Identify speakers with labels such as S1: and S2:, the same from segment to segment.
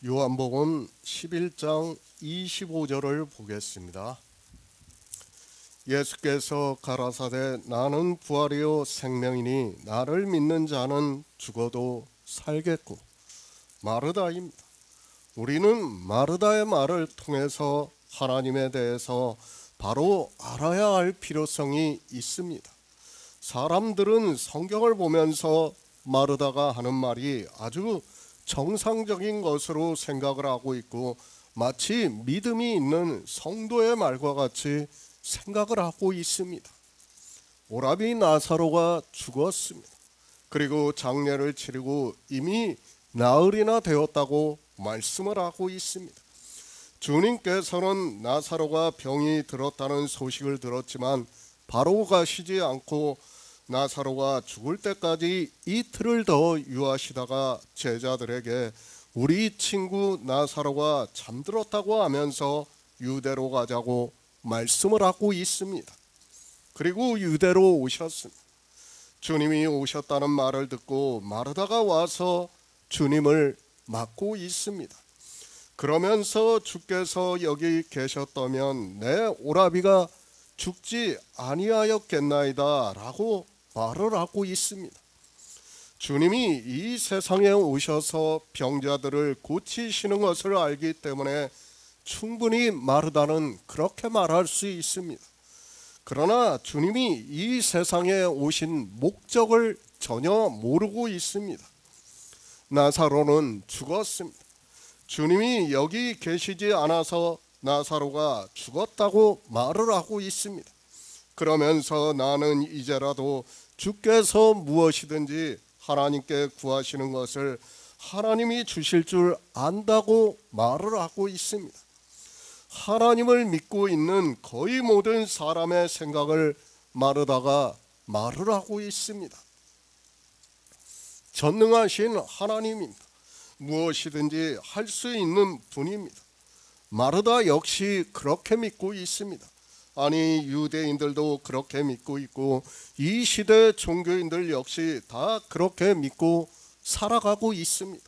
S1: 요한복음 11장 25절을 보겠습니다. 예수께서 가라사대 나는 부활이요 생명이니 나를 믿는 자는 죽어도 살겠고. 마르다입니다. 우리는 마르다의 말을 통해서 하나님에 대해서 바로 알아야 할 필요성이 있습니다. 사람들은 성경을 보면서 마르다가 하는 말이 아주 정상적인 것으로 생각을 하고 있고 마치 믿음이 있는 성도의 말과 같이 생각을 하고 있습니다. 오라비 나사로가 죽었습니다. 그리고 장례를 치르고 이미 나흘이나 되었다고 말씀을 하고 있습니다. 주님께서는 나사로가 병이 들었다는 소식을 들었지만 바로 가시지 않고 나사로가 죽을 때까지 이틀을 더 유하시다가 제자들에게 우리 친구 나사로가 잠들었다고 하면서 유대로 가자고 말씀을 하고 있습니다. 그리고 유대로 오셨습니다. 주님이 오셨다는 말을 듣고 마르다가 와서 주님을 맞고 있습니다. 그러면서 주께서 여기 계셨다면 내 오라비가 죽지 아니하였겠나이다 라고 말을 하고 있습니다. 주님이 이 세상에 오셔서 병자들을 고치시는 것을 알기 때문에 충분히 마르다는 그렇게 말할 수 있습니다. 그러나 주님이 이 세상에 오신 목적을 전혀 모르고 있습니다. 나사로는 죽었습니다. 주님이 여기 계시지 않아서 나사로가 죽었다고 말을 하고 있습니다. 그러면서 나는 이제라도 주께서 무엇이든지 하나님께 구하시는 것을 하나님이 주실 줄 안다고 말을 하고 있습니다. 하나님을 믿고 있는 거의 모든 사람의 생각을 마르다가 말을 하고 있습니다. 전능하신 하나님입니다. 무엇이든지 할 수 있는 분입니다. 마르다 역시 그렇게 믿고 있습니다. 아니 유대인들도 그렇게 믿고 있고 이 시대 종교인들 역시 다 그렇게 믿고 살아가고 있습니다.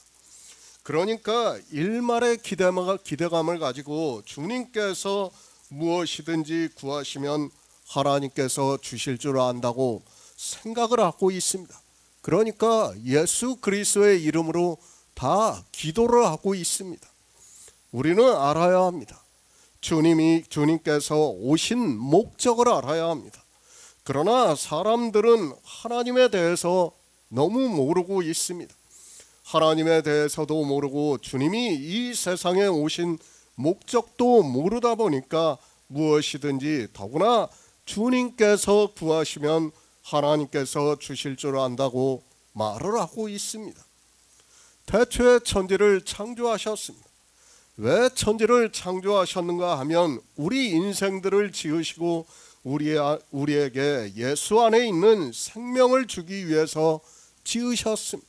S1: 그러니까 일말의 기대감을 가지고 주님께서 무엇이든지 구하시면 하나님께서 주실 줄 안다고 생각을 하고 있습니다. 그러니까 예수 그리스도의 이름으로 다 기도를 하고 있습니다. 우리는 알아야 합니다. 주님께서 오신 목적을 알아야 합니다. 그러나 사람들은 하나님에 대해서 너무 모르고 있습니다. 하나님에 대해서도 모르고 주님이 이 세상에 오신 목적도 모르다 보니까 무엇이든지 더구나 주님께서 구하시면 하나님께서 주실 줄 안다고 말을 하고 있습니다. 태초에 천지를 창조하셨습니다. 왜 천지를 창조하셨는가 하면 우리 인생들을 지으시고 우리에게 예수 안에 있는 생명을 주기 위해서 지으셨습니다.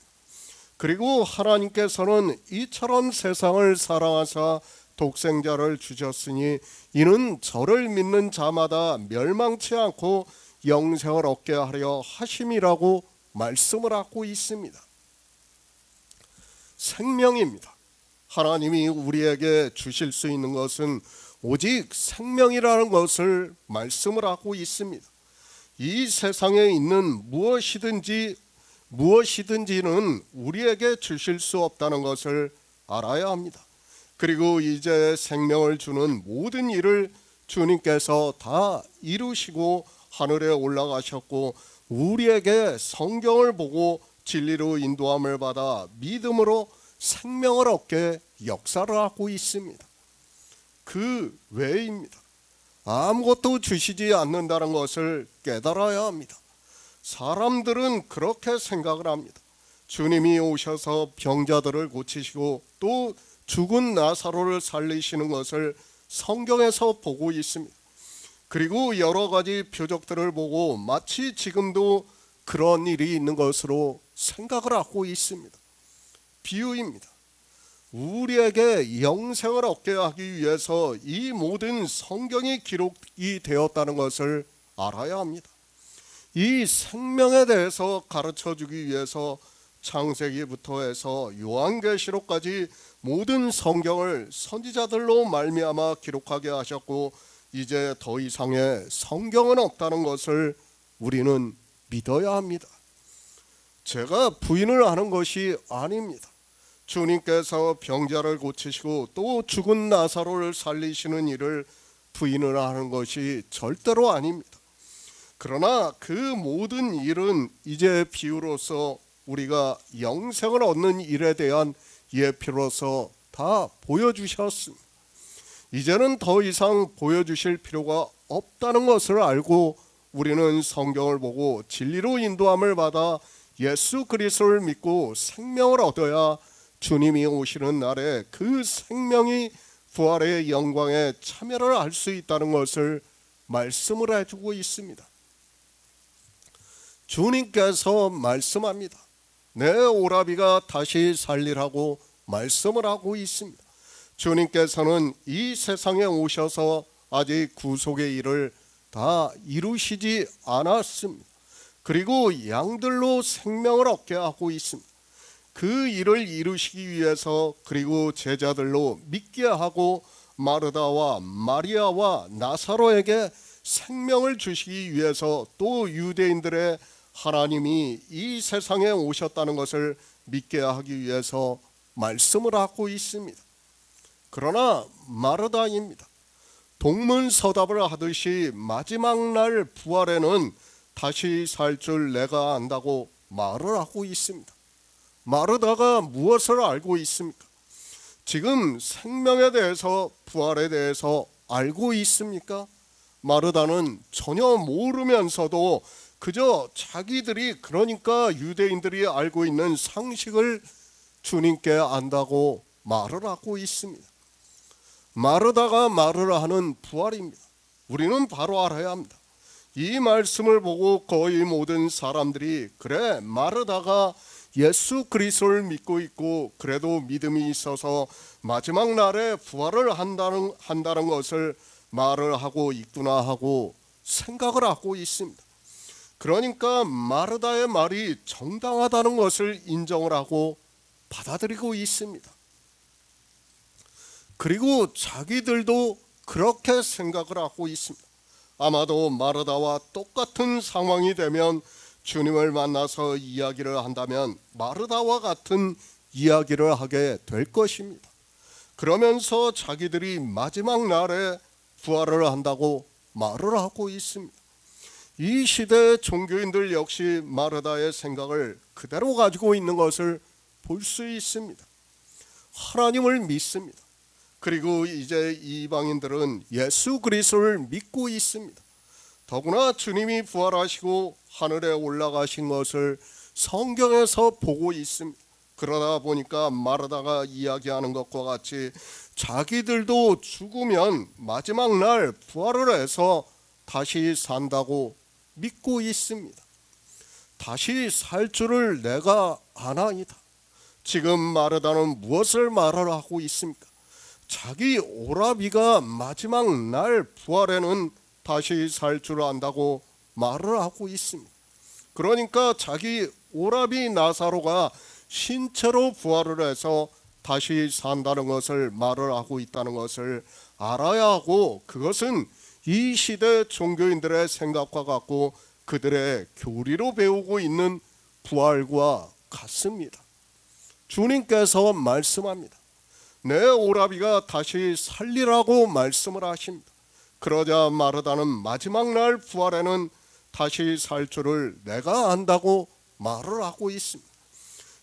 S1: 그리고 하나님께서는 이처럼 세상을 사랑하사 독생자를 주셨으니 이는 저를 믿는 자마다 멸망치 않고 영생을 얻게 하려 하심이라고 말씀을 하고 있습니다. 생명입니다. 하나님이 우리에게 주실 수 있는 것은 오직 생명이라는 것을 말씀을 하고 있습니다. 이 세상에 있는 무엇이든지는 우리에게 주실 수 없다는 것을 알아야 합니다. 그리고 이제 생명을 주는 모든 일을 주님께서 다 이루시고 하늘에 올라가셨고 우리에게 성경을 보고 진리로 인도함을 받아 믿음으로 생명을 얻게 역사를 하고 있습니다. 그 외입니다. 아무것도 주시지 않는다는 것을 깨달아야 합니다. 사람들은 그렇게 생각을 합니다. 주님이 오셔서 병자들을 고치시고 또 죽은 나사로를 살리시는 것을 성경에서 보고 있습니다. 그리고 여러 가지 표적들을 보고 마치 지금도 그런 일이 있는 것으로 생각을 하고 있습니다. 비유입니다. 우리에게 영생을 얻게 하기 위해서 이 모든 성경이 기록이 되었다는 것을 알아야 합니다. 이 생명에 대해서 가르쳐 주기 위해서 창세기부터 해서 요한계시록까지 모든 성경을 선지자들로 말미암아 기록하게 하셨고 이제 더 이상의 성경은 없다는 것을 우리는 믿어야 합니다. 제가 부인을 하는 것이 아닙니다. 주님께서 병자를 고치시고 또 죽은 나사로를 살리시는 일을 부인을 하는 것이 절대로 아닙니다. 그러나 그 모든 일은 이제 비유로서 우리가 영생을 얻는 일에 대한 예표로서 다 보여주셨습니다. 이제는 더 이상 보여주실 필요가 없다는 것을 알고 우리는 성경을 보고 진리로 인도함을 받아 예수 그리스도를 믿고 생명을 얻어야 주님이 오시는 날에 그 생명이 부활의 영광에 참여를 할 수 있다는 것을 말씀을 해주고 있습니다. 주님께서 말씀합니다. 내 오라비가 다시 살리라고 말씀을 하고 있습니다. 주님께서는 이 세상에 오셔서 아직 구속의 일을 다 이루시지 않았습니다. 그리고 양들로 생명을 얻게 하고 있습니다. 그 일을 이루시기 위해서 그리고 제자들로 믿게 하고 마르다와 마리아와 나사로에게 생명을 주시기 위해서 또 유대인들의 하나님이 이 세상에 오셨다는 것을 믿게 하기 위해서 말씀을 하고 있습니다. 그러나 마르다입니다. 동문서답을 하듯이 마지막 날 부활에는 다시 살 줄 내가 안다고 말을 하고 있습니다. 마르다가 무엇을 알고 있습니까? 지금 생명에 대해서 부활에 대해서 알고 있습니까? 마르다는 전혀 모르면서도 그저 자기들이 그러니까 유대인들이 알고 있는 상식을 주님께 안다고 말을 하고 있습니다. 마르다가 말을 하는 부활입니다. 우리는 바로 알아야 합니다. 이 말씀을 보고 거의 모든 사람들이 그래 마르다가 예수 그리스도를 믿고 있고 그래도 믿음이 있어서 마지막 날에 부활을 한다는 것을 말을 하고 있구나 하고 생각을 하고 있습니다. 그러니까 마르다의 말이 정당하다는 것을 인정을 하고 받아들이고 있습니다. 그리고 자기들도 그렇게 생각을 하고 있습니다. 아마도 마르다와 똑같은 상황이 되면 주님을 만나서 이야기를 한다면 마르다와 같은 이야기를 하게 될 것입니다. 그러면서 자기들이 마지막 날에 부활을 한다고 말을 하고 있습니다. 이 시대의 종교인들 역시 마르다의 생각을 그대로 가지고 있는 것을 볼 수 있습니다. 하나님을 믿습니다. 그리고 이제 이방인들은 예수 그리스도를 믿고 있습니다. 더구나 주님이 부활하시고 하늘에 올라가신 것을 성경에서 보고 있습니다. 그러다 보니까 마르다가 이야기하는 것과 같이 자기들도 죽으면 마지막 날 부활을 해서 다시 산다고 믿고 있습니다. 다시 살 줄을 내가 아나이다. 지금 마르다는 무엇을 말을 하고 있습니까? 자기 오라비가 마지막 날 부활에는 다시 살 줄 안다고 말을 하고 있습니다. 그러니까 자기 오라비 나사로가 신체로 부활을 해서 다시 산다는 것을 말을 하고 있다는 것을 알아야 하고 그것은 이 시대 종교인들의 생각과 같고 그들의 교리로 배우고 있는 부활과 같습니다. 주님께서 말씀합니다. 내 오라비가 다시 살리라고 말씀을 하십니다. 그러자 마르다는 마지막 날 부활에는 다시 살 줄을 내가 안다고 말을 하고 있습니다.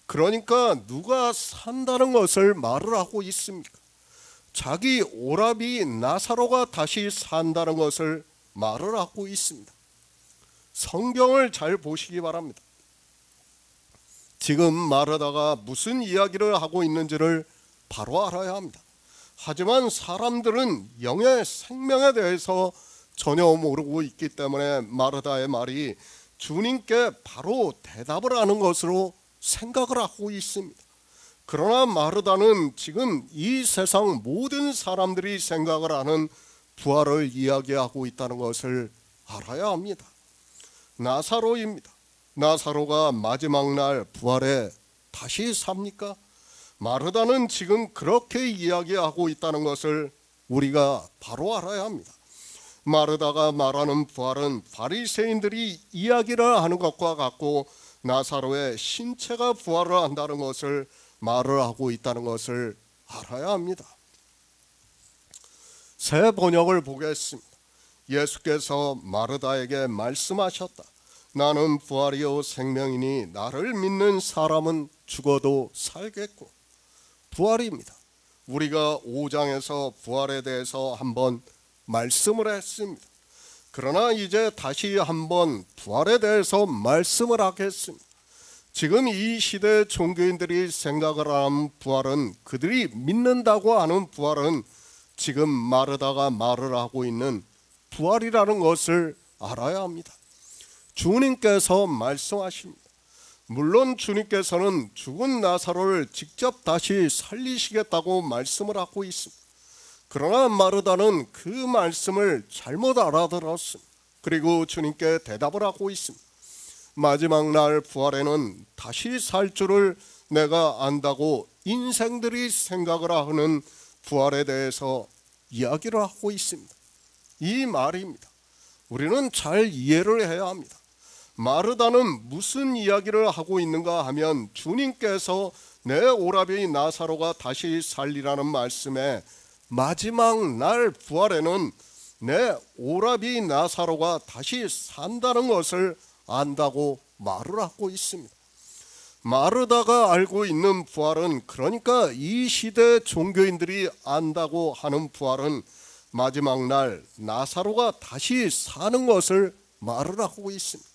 S1: 그러니까 누가 산다는 것을 말을 하고 있습니까? 자기 오라비 나사로가 다시 산다는 것을 말을 하고 있습니다. 성경을 잘 보시기 바랍니다. 지금 마르다가 무슨 이야기를 하고 있는지를 바로 알아야 합니다. 하지만 사람들은 영의 생명에 대해서 전혀 모르고 있기 때문에 마르다의 말이 주님께 바로 대답을 하는 것으로 생각을 하고 있습니다. 그러나 마르다는 지금 이 세상 모든 사람들이 생각을 하는 부활을 이야기하고 있다는 것을 알아야 합니다. 나사로입니다. 나사로가 마지막 날 부활에 다시 삽니까? 마르다는 지금 그렇게 이야기하고 있다는 것을 우리가 바로 알아야 합니다. 마르다가 말하는 부활은 바리새인들이 이야기를 하는 것과 같고 나사로의 신체가 부활을 한다는 것을 말을 하고 있다는 것을 알아야 합니다. 새 번역을 보겠습니다. 예수께서 마르다에게 말씀하셨다. 나는 부활이요 생명이니 나를 믿는 사람은 죽어도 살겠고. 부활입니다. 우리가 5장에서 부활에 대해서 한번 말씀을 했습니다. 그러나 이제 다시 한번 부활에 대해서 말씀을 하겠습니다. 지금 이 시대 종교인들이 생각을 하는 부활은, 그들이 믿는다고 하는 부활은 지금 마르다가 말을 하고 있는 부활이라는 것을 알아야 합니다. 주님께서 말씀하십니다. 물론 주님께서는 죽은 나사로를 직접 다시 살리시겠다고 말씀을 하고 있습니다. 그러나 마르다는 그 말씀을 잘못 알아들었습니다. 그리고 주님께 대답을 하고 있습니다. 마지막 날 부활에는 다시 살 줄을 내가 안다고 인생들이 생각을 하는 부활에 대해서 이야기를 하고 있습니다. 이 말입니다. 우리는 잘 이해를 해야 합니다. 마르다는 무슨 이야기를 하고 있는가 하면 주님께서 내 오라비 나사로가 다시 살리라는 말씀에 마지막 날 부활에는 내 오라비 나사로가 다시 산다는 것을 안다고 말을 하고 있습니다. 마르다가 알고 있는 부활은, 그러니까 이 시대 종교인들이 안다고 하는 부활은 마지막 날 나사로가 다시 사는 것을 말을 하고 있습니다.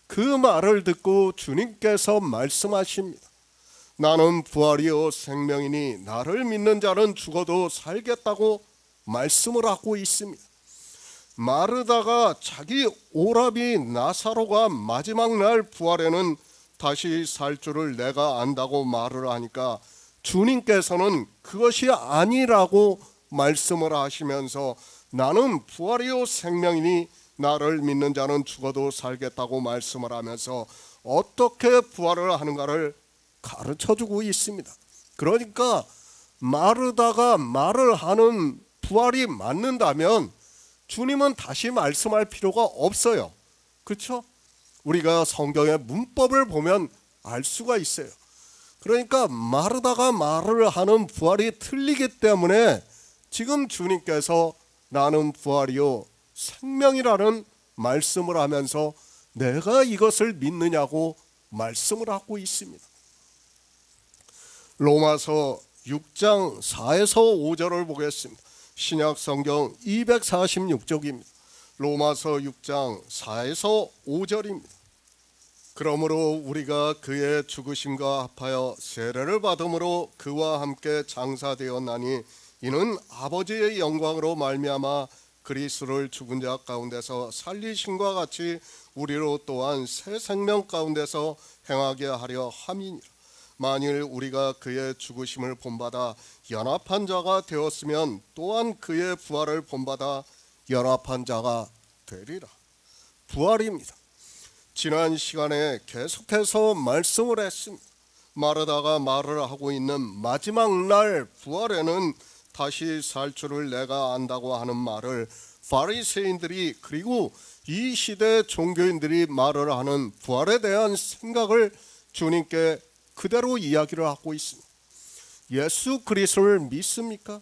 S1: 그 말을 듣고 주님께서 말씀하십니다. 나는 부활이요 생명이니 나를 믿는 자는 죽어도 살겠다고 말씀을 하고 있습니다. 마르다가 자기 오라비 나사로가 마지막 날 부활에는 다시 살 줄을 내가 안다고 말을 하니까 주님께서는 그것이 아니라고 말씀을 하시면서 나는 부활이요 생명이니 나를 믿는 자는 죽어도 살겠다고 말씀을 하면서 어떻게 부활을 하는가를 가르쳐주고 있습니다. 그러니까 마르다가 말을 하는 부활이 맞는다면 주님은 다시 말씀할 필요가 없어요. 그렇죠? 우리가 성경의 문법을 보면 알 수가 있어요. 그러니까 마르다가 말을 하는 부활이 틀리기 때문에 지금 주님께서 나는 부활이요 생명이라는 말씀을 하면서 내가 이것을 믿느냐고 말씀을 하고 있습니다. 로마서 6장 4에서 5절을 보겠습니다. 신약 성경 246쪽입니다. 로마서 6장 4에서 5절입니다. 그러므로 우리가 그의 죽으심과 합하여 세례를 받음으로 그와 함께 장사되었나니 이는 아버지의 영광으로 말미암아 그리스도를 죽은 자 가운데서 살리심과 같이 우리로 또한 새 생명 가운데서 행하게 하려 함이니라. 만일 우리가 그의 죽으심을 본받아 연합한 자가 되었으면 또한 그의 부활을 본받아 연합한 자가 되리라. 부활입니다. 지난 시간에 계속해서 말씀을 했습니다. 마르다가 말을 하고 있는 마지막 날 부활에는 다시 살 줄을 내가 안다고 하는 말을 바리새인들이, 그리고 이 시대 종교인들이 말을 하는 부활에 대한 생각을 주님께 그대로 이야기를 하고 있습니다. 예수 그리스도를 믿습니까?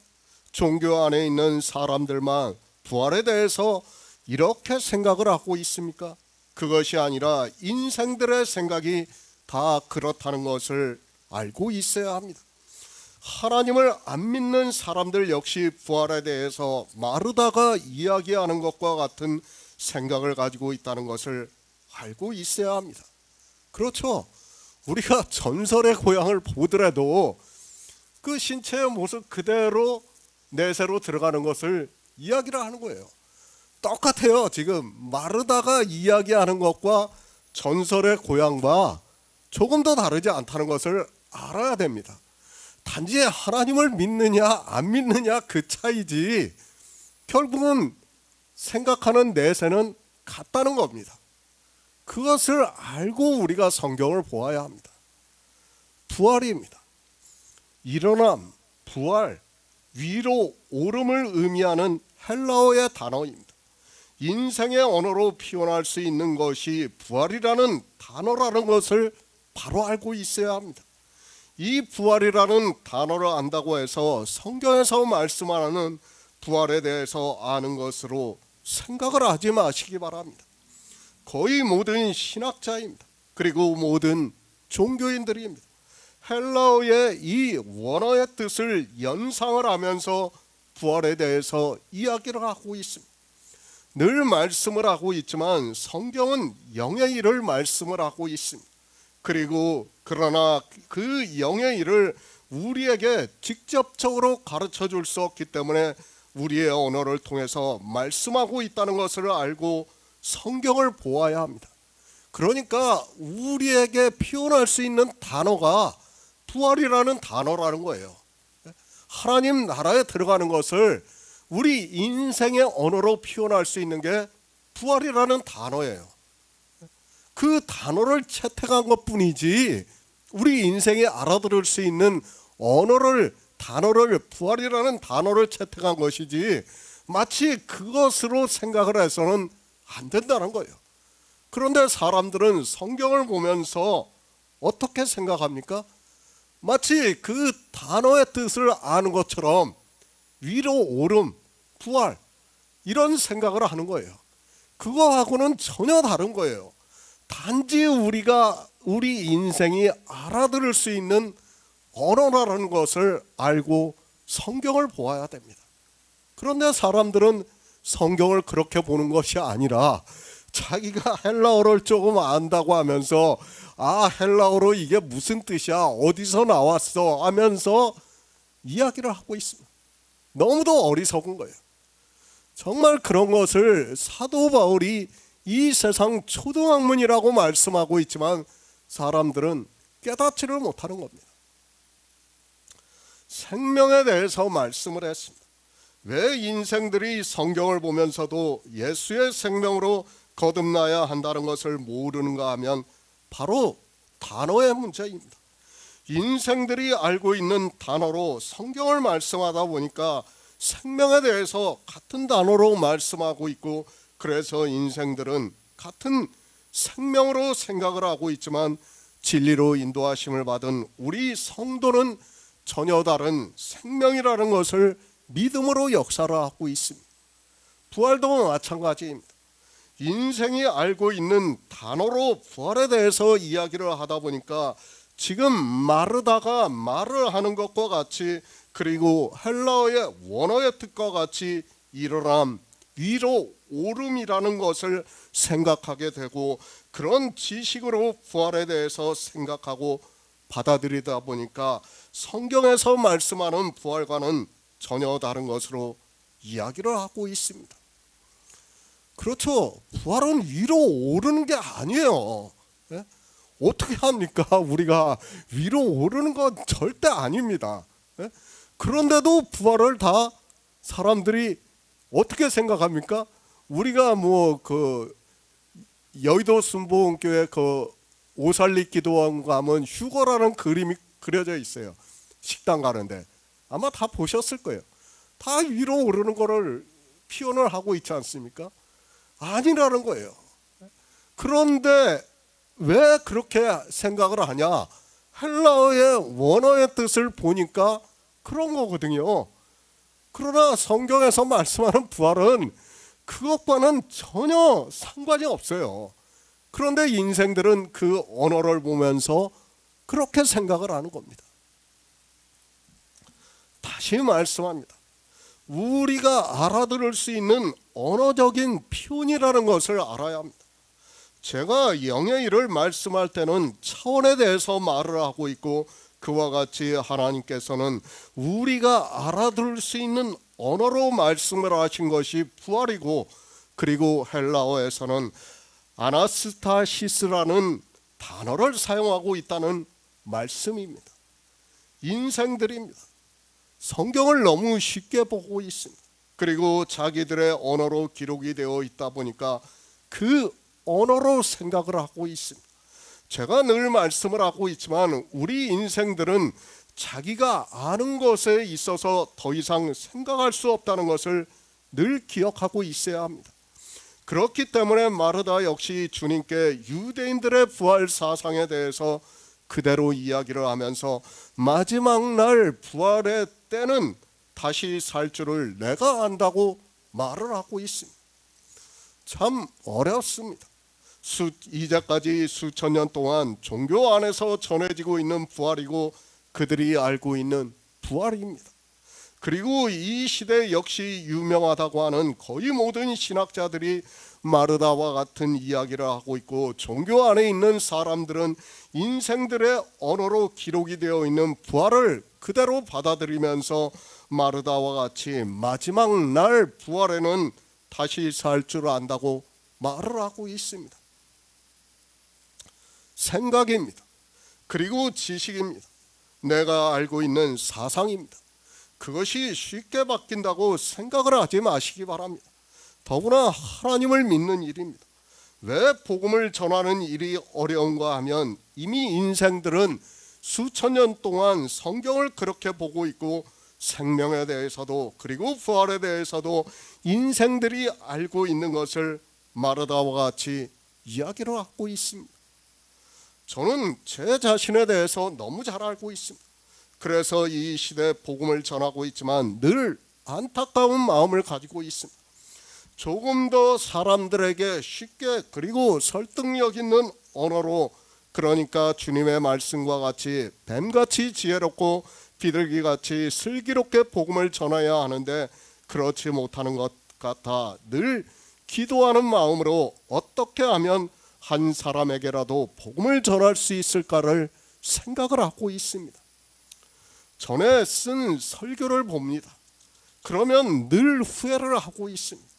S1: 종교 안에 있는 사람들만 부활에 대해서 이렇게 생각을 하고 있습니까? 그것이 아니라 인생들의 생각이 다 그렇다는 것을 알고 있어야 합니다. 하나님을 안 믿는 사람들 역시 부활에 대해서 마르다가 이야기하는 것과 같은 생각을 가지고 있다는 것을 알고 있어야 합니다. 그렇죠? 우리가 전설의 고향을 보더라도 그 신체의 모습 그대로 내세로 들어가는 것을 이야기를 하는 거예요. 똑같아요. 지금 마르다가 이야기하는 것과 전설의 고향과 조금 더 다르지 않다는 것을 알아야 됩니다. 단지 하나님을 믿느냐 안 믿느냐 그 차이지 결국은 생각하는 내세는 같다는 겁니다. 그것을 알고 우리가 성경을 보아야 합니다. 부활입니다. 일어남, 부활, 위로 오름을 의미하는 헬라어의 단어입니다. 인생의 언어로 표현할 수 있는 것이 부활이라는 단어라는 것을 바로 알고 있어야 합니다. 이 부활이라는 단어를 안다고 해서 성경에서 말씀하는 부활에 대해서 아는 것으로 생각을 하지 마시기 바랍니다. 거의 모든 신학자입니다. 그리고 모든 종교인들입니다. 헬라어의 이 원어의 뜻을 연상을 하면서 부활에 대해서 이야기를 하고 있습니다. 늘 말씀을 하고 있지만 성경은 영의 일을 말씀을 하고 있습니다. 그리고 그러나 그 영의 일을 우리에게 직접적으로 가르쳐 줄 수 없기 때문에 우리의 언어를 통해서 말씀하고 있다는 것을 알고 성경을 보아야 합니다. 그러니까 우리에게 표현할 수 있는 단어가 부활이라는 단어라는 거예요. 하나님 나라에 들어가는 것을 우리 인생의 언어로 표현할 수 있는 게 부활이라는 단어예요. 그 단어를 채택한 것뿐이지 우리 인생에 알아들을 수 있는 단어를 부활이라는 단어를 채택한 것이지 마치 그것으로 생각을 해서는 안 된다는 거예요. 그런데 사람들은 성경을 보면서 어떻게 생각합니까? 마치 그 단어의 뜻을 아는 것처럼 위로 오름, 부활 이런 생각을 하는 거예요. 그거하고는 전혀 다른 거예요. 단지 우리 인생이 알아들을 수 있는 언어라는 것을 알고 성경을 보아야 됩니다. 그런데 사람들은 성경을 그렇게 보는 것이 아니라 자기가 헬라어를 조금 안다고 하면서 헬라어로 이게 무슨 뜻이야, 어디서 나왔어 하면서 이야기를 하고 있습니다. 너무도 어리석은 거예요. 정말 그런 것을 사도 바울이 이 세상 초등학문이라고 말씀하고 있지만 사람들은 깨닫지를 못하는 겁니다. 생명에 대해서 말씀을 했습니다. 왜 인생들이 성경을 보면서도 예수의 생명으로 거듭나야 한다는 것을 모르는가 하면 바로 단어의 문제입니다. 인생들이 알고 있는 단어로 성경을 말씀하다 보니까 생명에 대해서 같은 단어로 말씀하고 있고, 그래서 인생들은 같은 생명으로 생각을 하고 있지만 진리로 인도하심을 받은 우리 성도는 전혀 다른 생명이라는 것을 믿음으로 역사를 하고 있습니다. 부활도 마찬가지입니다. 인생이 알고 있는 단어로 부활에 대해서 이야기를 하다 보니까 지금 마르다가 말을 하는 것과 같이, 그리고 헬라어의 원어의 뜻과 같이 일어남, 위로 오름이라는 것을 생각하게 되고, 그런 지식으로 부활에 대해서 생각하고 받아들이다 보니까 성경에서 말씀하는 부활과는 전혀 다른 것으로 이야기를 하고 있습니다. 그렇죠. 부활은 위로 오르는 게 아니에요. 어떻게 합니까? 우리가 위로 오르는 건 절대 아닙니다. 그런데도 부활을 다 사람들이 어떻게 생각합니까? 우리가 여의도 순복음교회 오살리 기도원 가면 휴거라는 그림이 그려져 있어요. 식당 가는데 아마 다 보셨을 거예요. 다 위로 오르는 거를 표현을 하고 있지 않습니까? 아니라는 거예요. 그런데 왜 그렇게 생각을 하냐? 헬라어의 원어의 뜻을 보니까 그런 거거든요. 그러나 성경에서 말씀하는 부활은 그것과는 전혀 상관이 없어요. 그런데 인생들은 그 언어를 보면서 그렇게 생각을 하는 겁니다. 다시 말씀합니다. 우리가 알아들을 수 있는 언어적인 표현이라는 것을 알아야 합니다. 제가 영의 일을 말씀할 때는 차원에 대해서 말을 하고 있고, 그와 같이 하나님께서는 우리가 알아들을 수 있는 언어로 말씀을 하신 것이 부활이고, 그리고 헬라어에서는 아나스타시스라는 단어를 사용하고 있다는 말씀입니다. 인생들입니다. 성경을 너무 쉽게 보고 있습니다. 그리고 자기들의 언어로 기록이 되어 있다 보니까 그 언어로 생각을 하고 있습니다. 제가 늘 말씀을 하고 있지만 우리 인생들은 자기가 아는 것에 있어서 더 이상 생각할 수 없다는 것을 늘 기억하고 있어야 합니다. 그렇기 때문에 마르다 역시 주님께 유대인들의 부활 사상에 대해서 그대로 이야기를 하면서 마지막 날 부활의 때는 다시 살 줄을 내가 안다고 말을 하고 있습니다. 참 어렵습니다. 이제까지 수천 년 동안 종교 안에서 전해지고 있는 부활이고 그들이 알고 있는 부활입니다. 그리고 이 시대 역시 유명하다고 하는 거의 모든 신학자들이 마르다와 같은 이야기를 하고 있고, 종교 안에 있는 사람들은 인생들의 언어로 기록이 되어 있는 부활을 그대로 받아들이면서 마르다와 같이 마지막 날 부활에는 다시 살 줄 안다고 말을 하고 있습니다. 생각입니다. 그리고 지식입니다. 내가 알고 있는 사상입니다. 그것이 쉽게 바뀐다고 생각을 하지 마시기 바랍니다. 더구나 하나님을 믿는 일입니다. 왜 복음을 전하는 일이 어려운가 하면 이미 인생들은 수천 년 동안 성경을 그렇게 보고 있고 생명에 대해서도 그리고 부활에 대해서도 인생들이 알고 있는 것을 마르다와 같이 이야기를 하고 있습니다. 저는 제 자신에 대해서 너무 잘 알고 있습니다. 그래서 이 시대에 복음을 전하고 있지만 늘 안타까운 마음을 가지고 있습니다. 조금 더 사람들에게 쉽게 그리고 설득력 있는 언어로, 그러니까 주님의 말씀과 같이 뱀같이 지혜롭고 비둘기같이 슬기롭게 복음을 전해야 하는데 그렇지 못하는 것 같아 늘 기도하는 마음으로 어떻게 하면 한 사람에게라도 복음을 전할 수 있을까를 생각을 하고 있습니다. 전에 쓴 설교를 봅니다. 그러면 늘 후회를 하고 있습니다.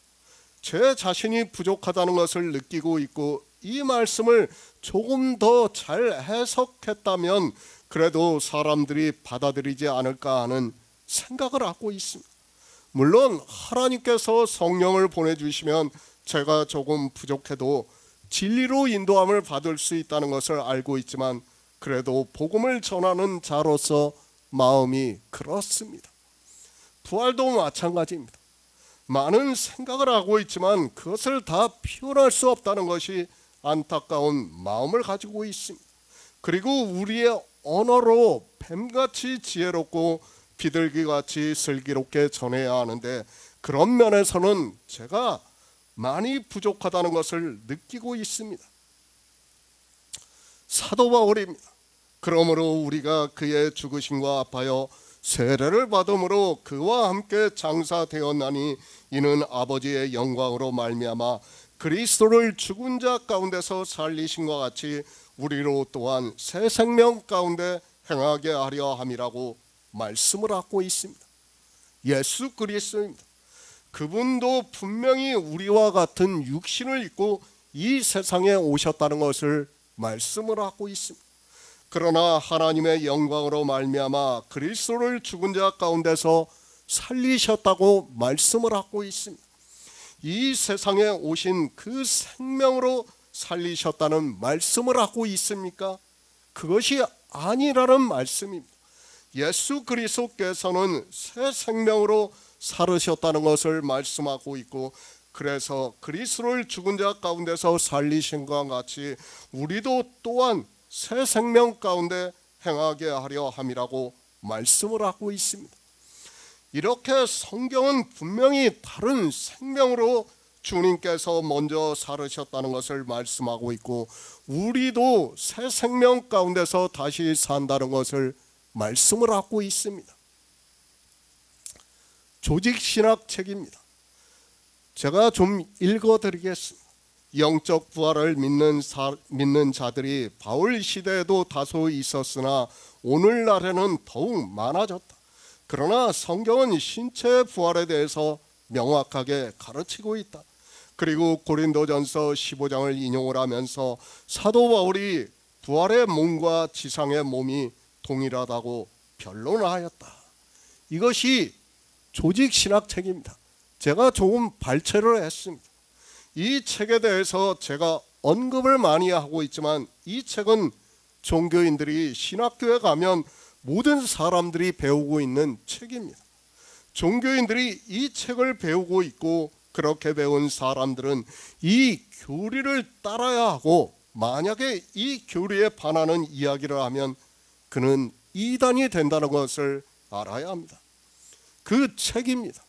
S1: 제 자신이 부족하다는 것을 느끼고 있고 이 말씀을 조금 더 잘 해석했다면 그래도 사람들이 받아들이지 않을까 하는 생각을 하고 있습니다. 물론 하나님께서 성령을 보내주시면 제가 조금 부족해도 진리로 인도함을 받을 수 있다는 것을 알고 있지만 그래도 복음을 전하는 자로서 마음이 그렇습니다. 부활도 마찬가지입니다. 많은 생각을 하고 있지만 그것을 다 표현할 수 없다는 것이 안타까운 마음을 가지고 있습니다. 그리고 우리의 언어로 뱀같이 지혜롭고 비둘기같이 슬기롭게 전해야 하는데 그런 면에서는 제가 많이 부족하다는 것을 느끼고 있습니다. 사도 바울입니다. 그러므로 우리가 그의 죽으심과 아파여 세례를 받음으로 그와 함께 장사되었나니 이는 아버지의 영광으로 말미암아 그리스도를 죽은 자 가운데서 살리신과 같이 우리로 또한 새 생명 가운데 행하게 하려 함이라고 말씀을 하고 있습니다. 예수 그리스도입니다. 그분도 분명히 우리와 같은 육신을 입고 이 세상에 오셨다는 것을 말씀을 하고 있습니다. 그러나 하나님의 영광으로 말미암아 그리스도를 죽은 자 가운데서 살리셨다고 말씀을 하고 있습니다. 이 세상에 오신 그 생명으로 살리셨다는 말씀을 하고 있습니까? 그것이 아니라는 말씀입니다. 예수 그리스도께서는 새 생명으로 살으셨다는 것을 말씀하고 있고, 그래서 그리스도를 죽은 자 가운데서 살리신 것과 같이 우리도 또한 새 생명 가운데 행하게 하려 함이라고 말씀을 하고 있습니다. 이렇게 성경은 분명히 다른 생명으로 주님께서 먼저 살으셨다는 것을 말씀하고 있고 우리도 새 생명 가운데서 다시 산다는 것을 말씀을 하고 있습니다. 조직신학 책입니다. 제가 좀 읽어드리겠습니다. 영적 부활을 믿는 자들이 바울 시대에도 다소 있었으나 오늘날에는 더욱 많아졌다. 그러나 성경은 신체의 부활에 대해서 명확하게 가르치고 있다. 그리고 고린도전서 15장을 인용을 하면서 사도 바울이 부활의 몸과 지상의 몸이 동일하다고 변론하였다. 이것이 조직신학 책입니다. 제가 조금 발췌를 했습니다. 이 책에 대해서 제가 언급을 많이 하고 있지만 이 책은 종교인들이 신학교에 가면 모든 사람들이 배우고 있는 책입니다. 종교인들이 이 책을 배우고 있고 그렇게 배운 사람들은 이 교리를 따라야 하고 만약에 이 교리에 반하는 이야기를 하면 그는 이단이 된다는 것을 알아야 합니다. 그 책입니다.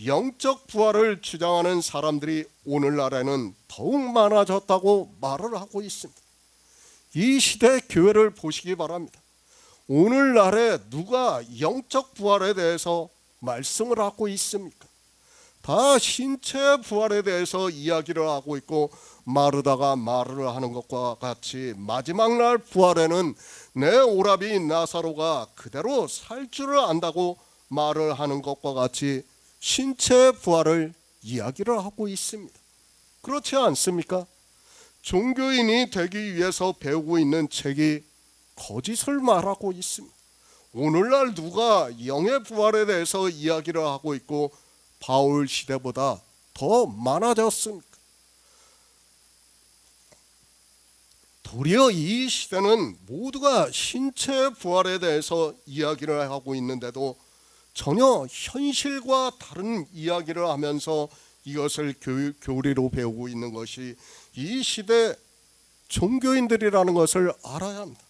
S1: 영적 부활을 주장하는 사람들이 오늘날에는 더욱 많아졌다고 말을 하고 있습니다. 이 시대 교회를 보시기 바랍니다. 오늘날에 누가 영적 부활에 대해서 말씀을 하고 있습니까? 다 신체 부활에 대해서 이야기를 하고 있고 마르다가 말을 하는 것과 같이 마지막 날 부활에는 내 오라비 나사로가 그대로 살 줄을 안다고 말을 하는 것과 같이 신체 부활을 이야기를 하고 있습니다. 그렇지 않습니까? 종교인이 되기 위해서 배우고 있는 책이 거짓을 말하고 있습니다. 오늘날 누가 영의 부활에 대해서 이야기를 하고 있고 바울 시대보다 더 많아졌습니까? 도리어 이 시대는 모두가 신체 부활에 대해서 이야기를 하고 있는데도 전혀 현실과 다른 이야기를 하면서 이것을 교리로 배우고 있는 것이 이 시대 종교인들이라는 것을 알아야 합니다.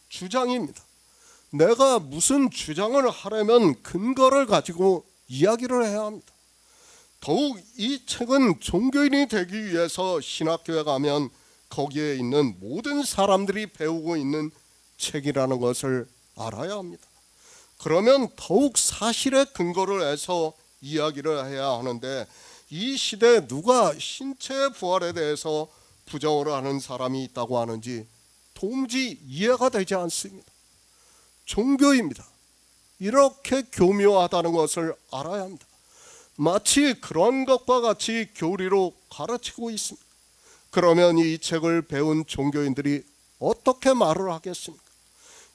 S1: 주장입니다. 내가 무슨 주장을 하려면 근거를 가지고 이야기를 해야 합니다. 더욱 이 책은 종교인이 되기 위해서 신학교에 가면 거기에 있는 모든 사람들이 배우고 있는 책이라는 것을 알아야 합니다. 그러면 더욱 사실에 근거를 해서 이야기를 해야 하는데 이 시대에 누가 신체 부활에 대해서 부정을 하는 사람이 있다고 하는지 도무지 이해가 되지 않습니다. 종교입니다. 이렇게 교묘하다는 것을 알아야 합니다. 마치 그런 것과 같이 교리로 가르치고 있습니다. 그러면 이 책을 배운 종교인들이 어떻게 말을 하겠습니까?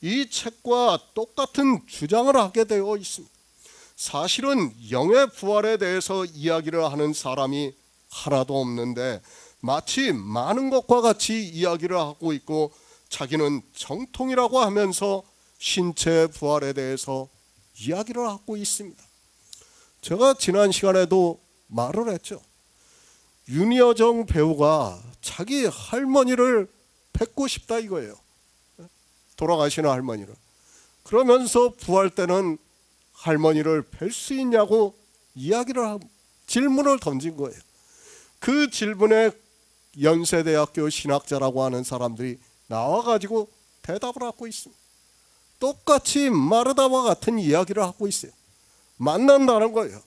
S1: 이 책과 똑같은 주장을 하게 되어 있습니다. 사실은 영의 부활에 대해서 이야기를 하는 사람이 하나도 없는데 마치 많은 것과 같이 이야기를 하고 있고 자기는 정통이라고 하면서 신체 부활에 대해서 이야기를 하고 있습니다. 제가 지난 시간에도 말을 했죠. 윤여정 배우가 자기 할머니를 뵙고 싶다 이거예요. 돌아가시는 할머니를. 그러면서 부활 때는 할머니를 뵐 수 있냐고 질문을 던진 거예요. 그 질문에 연세대학교 신학자라고 하는 사람들이 나와가지고 대답을 하고 있습니다. 똑같이 마르다와 같은 이야기를 하고 있어요. 만난다는 거예요.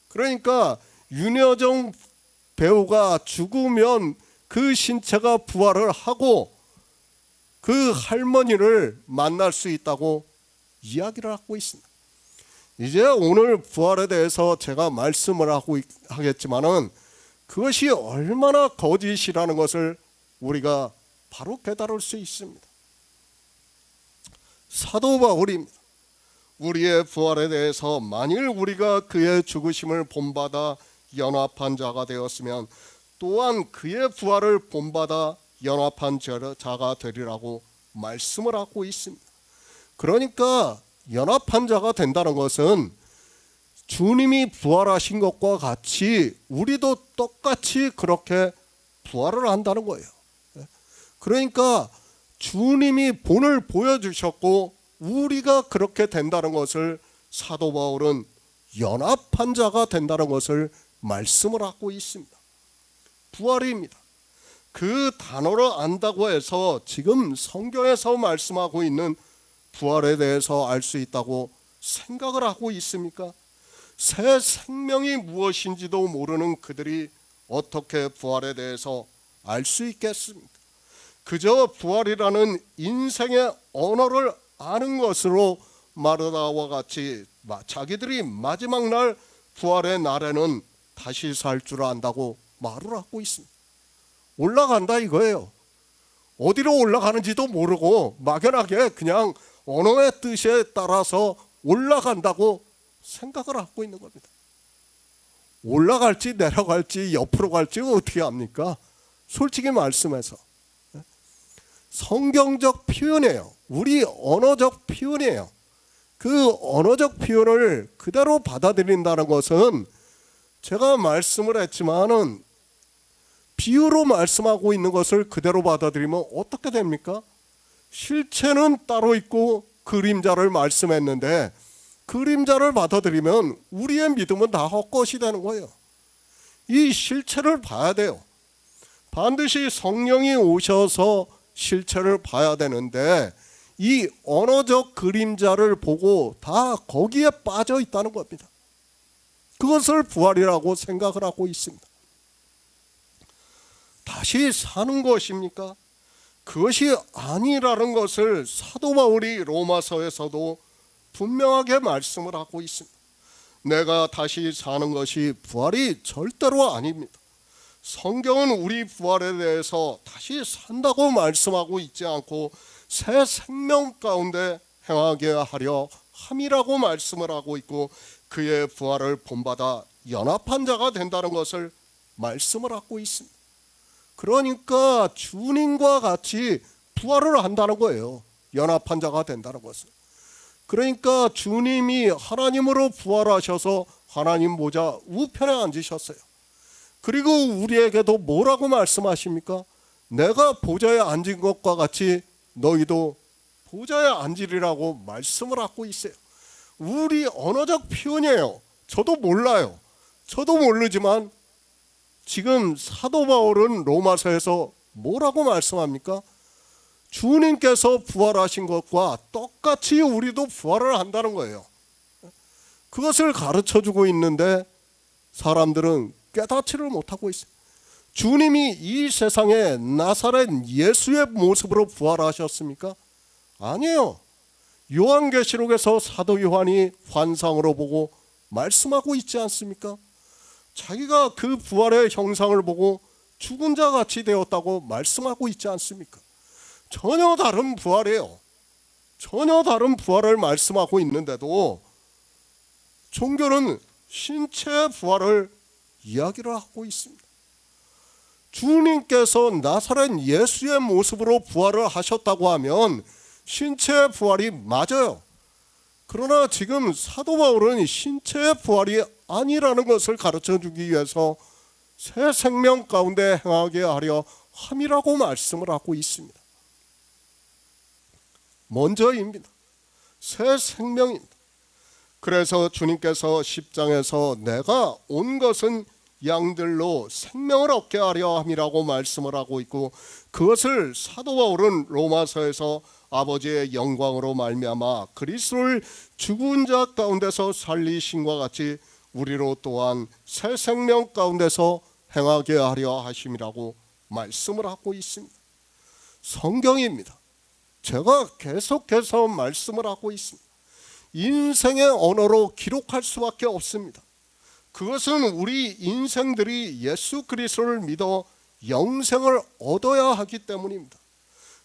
S1: 그러니까 윤여정 배우가 죽으면 그 신체가 부활을 하고 그 할머니를 만날 수 있다고 이야기를 하고 있습니다. 이제 오늘 부활에 대해서 제가 말씀을 하겠지만은 그것이 얼마나 거짓이라는 것을 우리가 바로 깨달을 수 있습니다. 사도 바울입니다. 우리의 부활에 대해서 만일 우리가 그의 죽으심을 본받아 연합한 자가 되었으면 또한 그의 부활을 본받아 연합한 자가 되리라고 말씀을 하고 있습니다. 그러니까 연합한 자가 된다는 것은 주님이 부활하신 것과 같이 우리도 똑같이 그렇게 부활을 한다는 거예요. 그러니까 주님이 본을 보여주셨고 우리가 그렇게 된다는 것을 사도 바울은 연합한 자가 된다는 것을 말씀을 하고 있습니다. 부활입니다. 그 단어를 안다고 해서 지금 성경에서 말씀하고 있는 부활에 대해서 알 수 있다고 생각을 하고 있습니까? 새 생명이 무엇인지도 모르는 그들이 어떻게 부활에 대해서 알 수 있겠습니까? 그저 부활이라는 인생의 언어를 아는 것으로 마르다와 같이 자기들이 마지막 날 부활의 날에는 다시 살 줄 안다고 말을 하고 있습니다. 올라간다 이거예요. 어디로 올라가는지도 모르고 막연하게 그냥 언어의 뜻에 따라서 올라간다고 생각을 하고 있는 겁니다. 올라갈지 내려갈지 옆으로 갈지 어떻게 합니까? 솔직히 말씀해서 성경적 표현이에요. 우리 언어적 표현이에요. 그 언어적 표현을 그대로 받아들인다는 것은 제가 말씀을 했지만은 비유로 말씀하고 있는 것을 그대로 받아들이면 어떻게 됩니까? 실체는 따로 있고 그림자를 말씀했는데 그림자를 받아들이면 우리의 믿음은 다 헛것이 되는 거예요. 이 실체를 봐야 돼요. 반드시 성령이 오셔서 실체를 봐야 되는데 이 언어적 그림자를 보고 다 거기에 빠져 있다는 겁니다. 그것을 부활이라고 생각을 하고 있습니다. 다시 사는 것입니까? 그것이 아니라는 것을 사도 바울이 로마서에서도 분명하게 말씀을 하고 있습니다. 내가 다시 사는 것이 부활이 절대로 아닙니다. 성경은 우리 부활에 대해서 다시 산다고 말씀하고 있지 않고 새 생명 가운데 행하게 하려 함이라고 말씀을 하고 있고 그의 부활을 본받아 연합한 자가 된다는 것을 말씀을 하고 있습니다. 그러니까 주님과 같이 부활을 한다는 거예요. 연합한 자가 된다는 것은. 그러니까 주님이 하나님으로 부활하셔서 하나님 보좌 우편에 앉으셨어요. 그리고 우리에게도 뭐라고 말씀하십니까? 내가 보좌에 앉은 것과 같이 너희도 보좌에 앉으리라고 말씀을 하고 있어요. 우리 언어적 표현이에요. 저도 몰라요. 저도 모르지만 지금 사도 바울은 로마서에서 뭐라고 말씀합니까? 주님께서 부활하신 것과 똑같이 우리도 부활을 한다는 거예요. 그것을 가르쳐주고 있는데 사람들은 깨닫지를 못하고 있어요. 주님이 이 세상에 나사렛 예수의 모습으로 부활하셨습니까? 아니에요. 요한계시록에서 사도 요한이 환상으로 보고 말씀하고 있지 않습니까? 자기가 그 부활의 형상을 보고 죽은 자 같이 되었다고 말씀하고 있지 않습니까? 전혀 다른 부활이에요. 전혀 다른 부활을 말씀하고 있는데도 종교는 신체의 부활을 이야기를 하고 있습니다. 주님께서 나사렛 예수의 모습으로 부활을 하셨다고 하면 신체의 부활이 맞아요. 그러나 지금 사도 바울은 신체의 부활이 아니라는 것을 가르쳐주기 위해서 새 생명 가운데 행하게 하려 함이라고 말씀을 하고 있습니다. 먼저입니다. 새 생명입니다. 그래서 주님께서 10장에서 내가 온 것은 양들로 생명을 얻게 하려 함이라고 말씀을 하고 있고 그것을 사도 바울은 로마서에서 아버지의 영광으로 말미암아 그리스도를 죽은 자 가운데서 살리신과 같이 우리로 또한 새 생명 가운데서 행하게 하려 하심이라고 말씀을 하고 있습니다. 성경입니다. 제가 계속해서 말씀을 하고 있습니다. 인생의 언어로 기록할 수밖에 없습니다. 그것은 우리 인생들이 예수 그리스도를 믿어 영생을 얻어야 하기 때문입니다.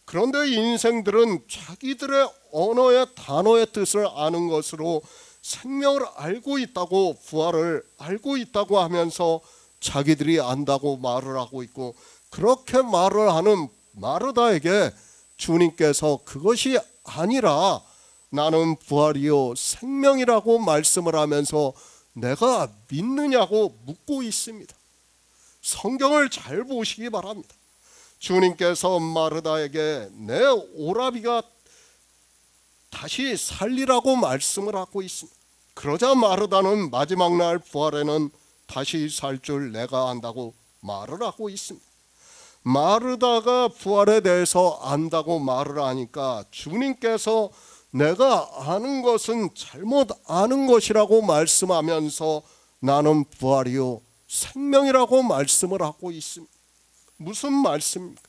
S1: 그런데 인생들은 자기들의 언어의 단어의 뜻을 아는 것으로 생명을 알고 있다고 부활을 알고 있다고 하면서 자기들이 안다고 말을 하고 있고 그렇게 말을 하는 마르다에게 주님께서 그것이 아니라 나는 부활이요 생명이라고 말씀을 하면서 내가 믿느냐고 묻고 있습니다. 성경을 잘 보시기 바랍니다. 주님께서 마르다에게 내 오라비가 다시 살리라고 말씀을 하고 있습니다. 그러자 마르다는 마지막 날 부활에는 다시 살 줄 내가 안다고 말을 하고 있습니다. 마르다가 부활에 대해서 안다고 말을 하니까 주님께서 내가 아는 것은 잘못 아는 것이라고 말씀하면서 나는 부활이요 생명이라고 말씀을 하고 있습니다. 무슨 말씀입니까?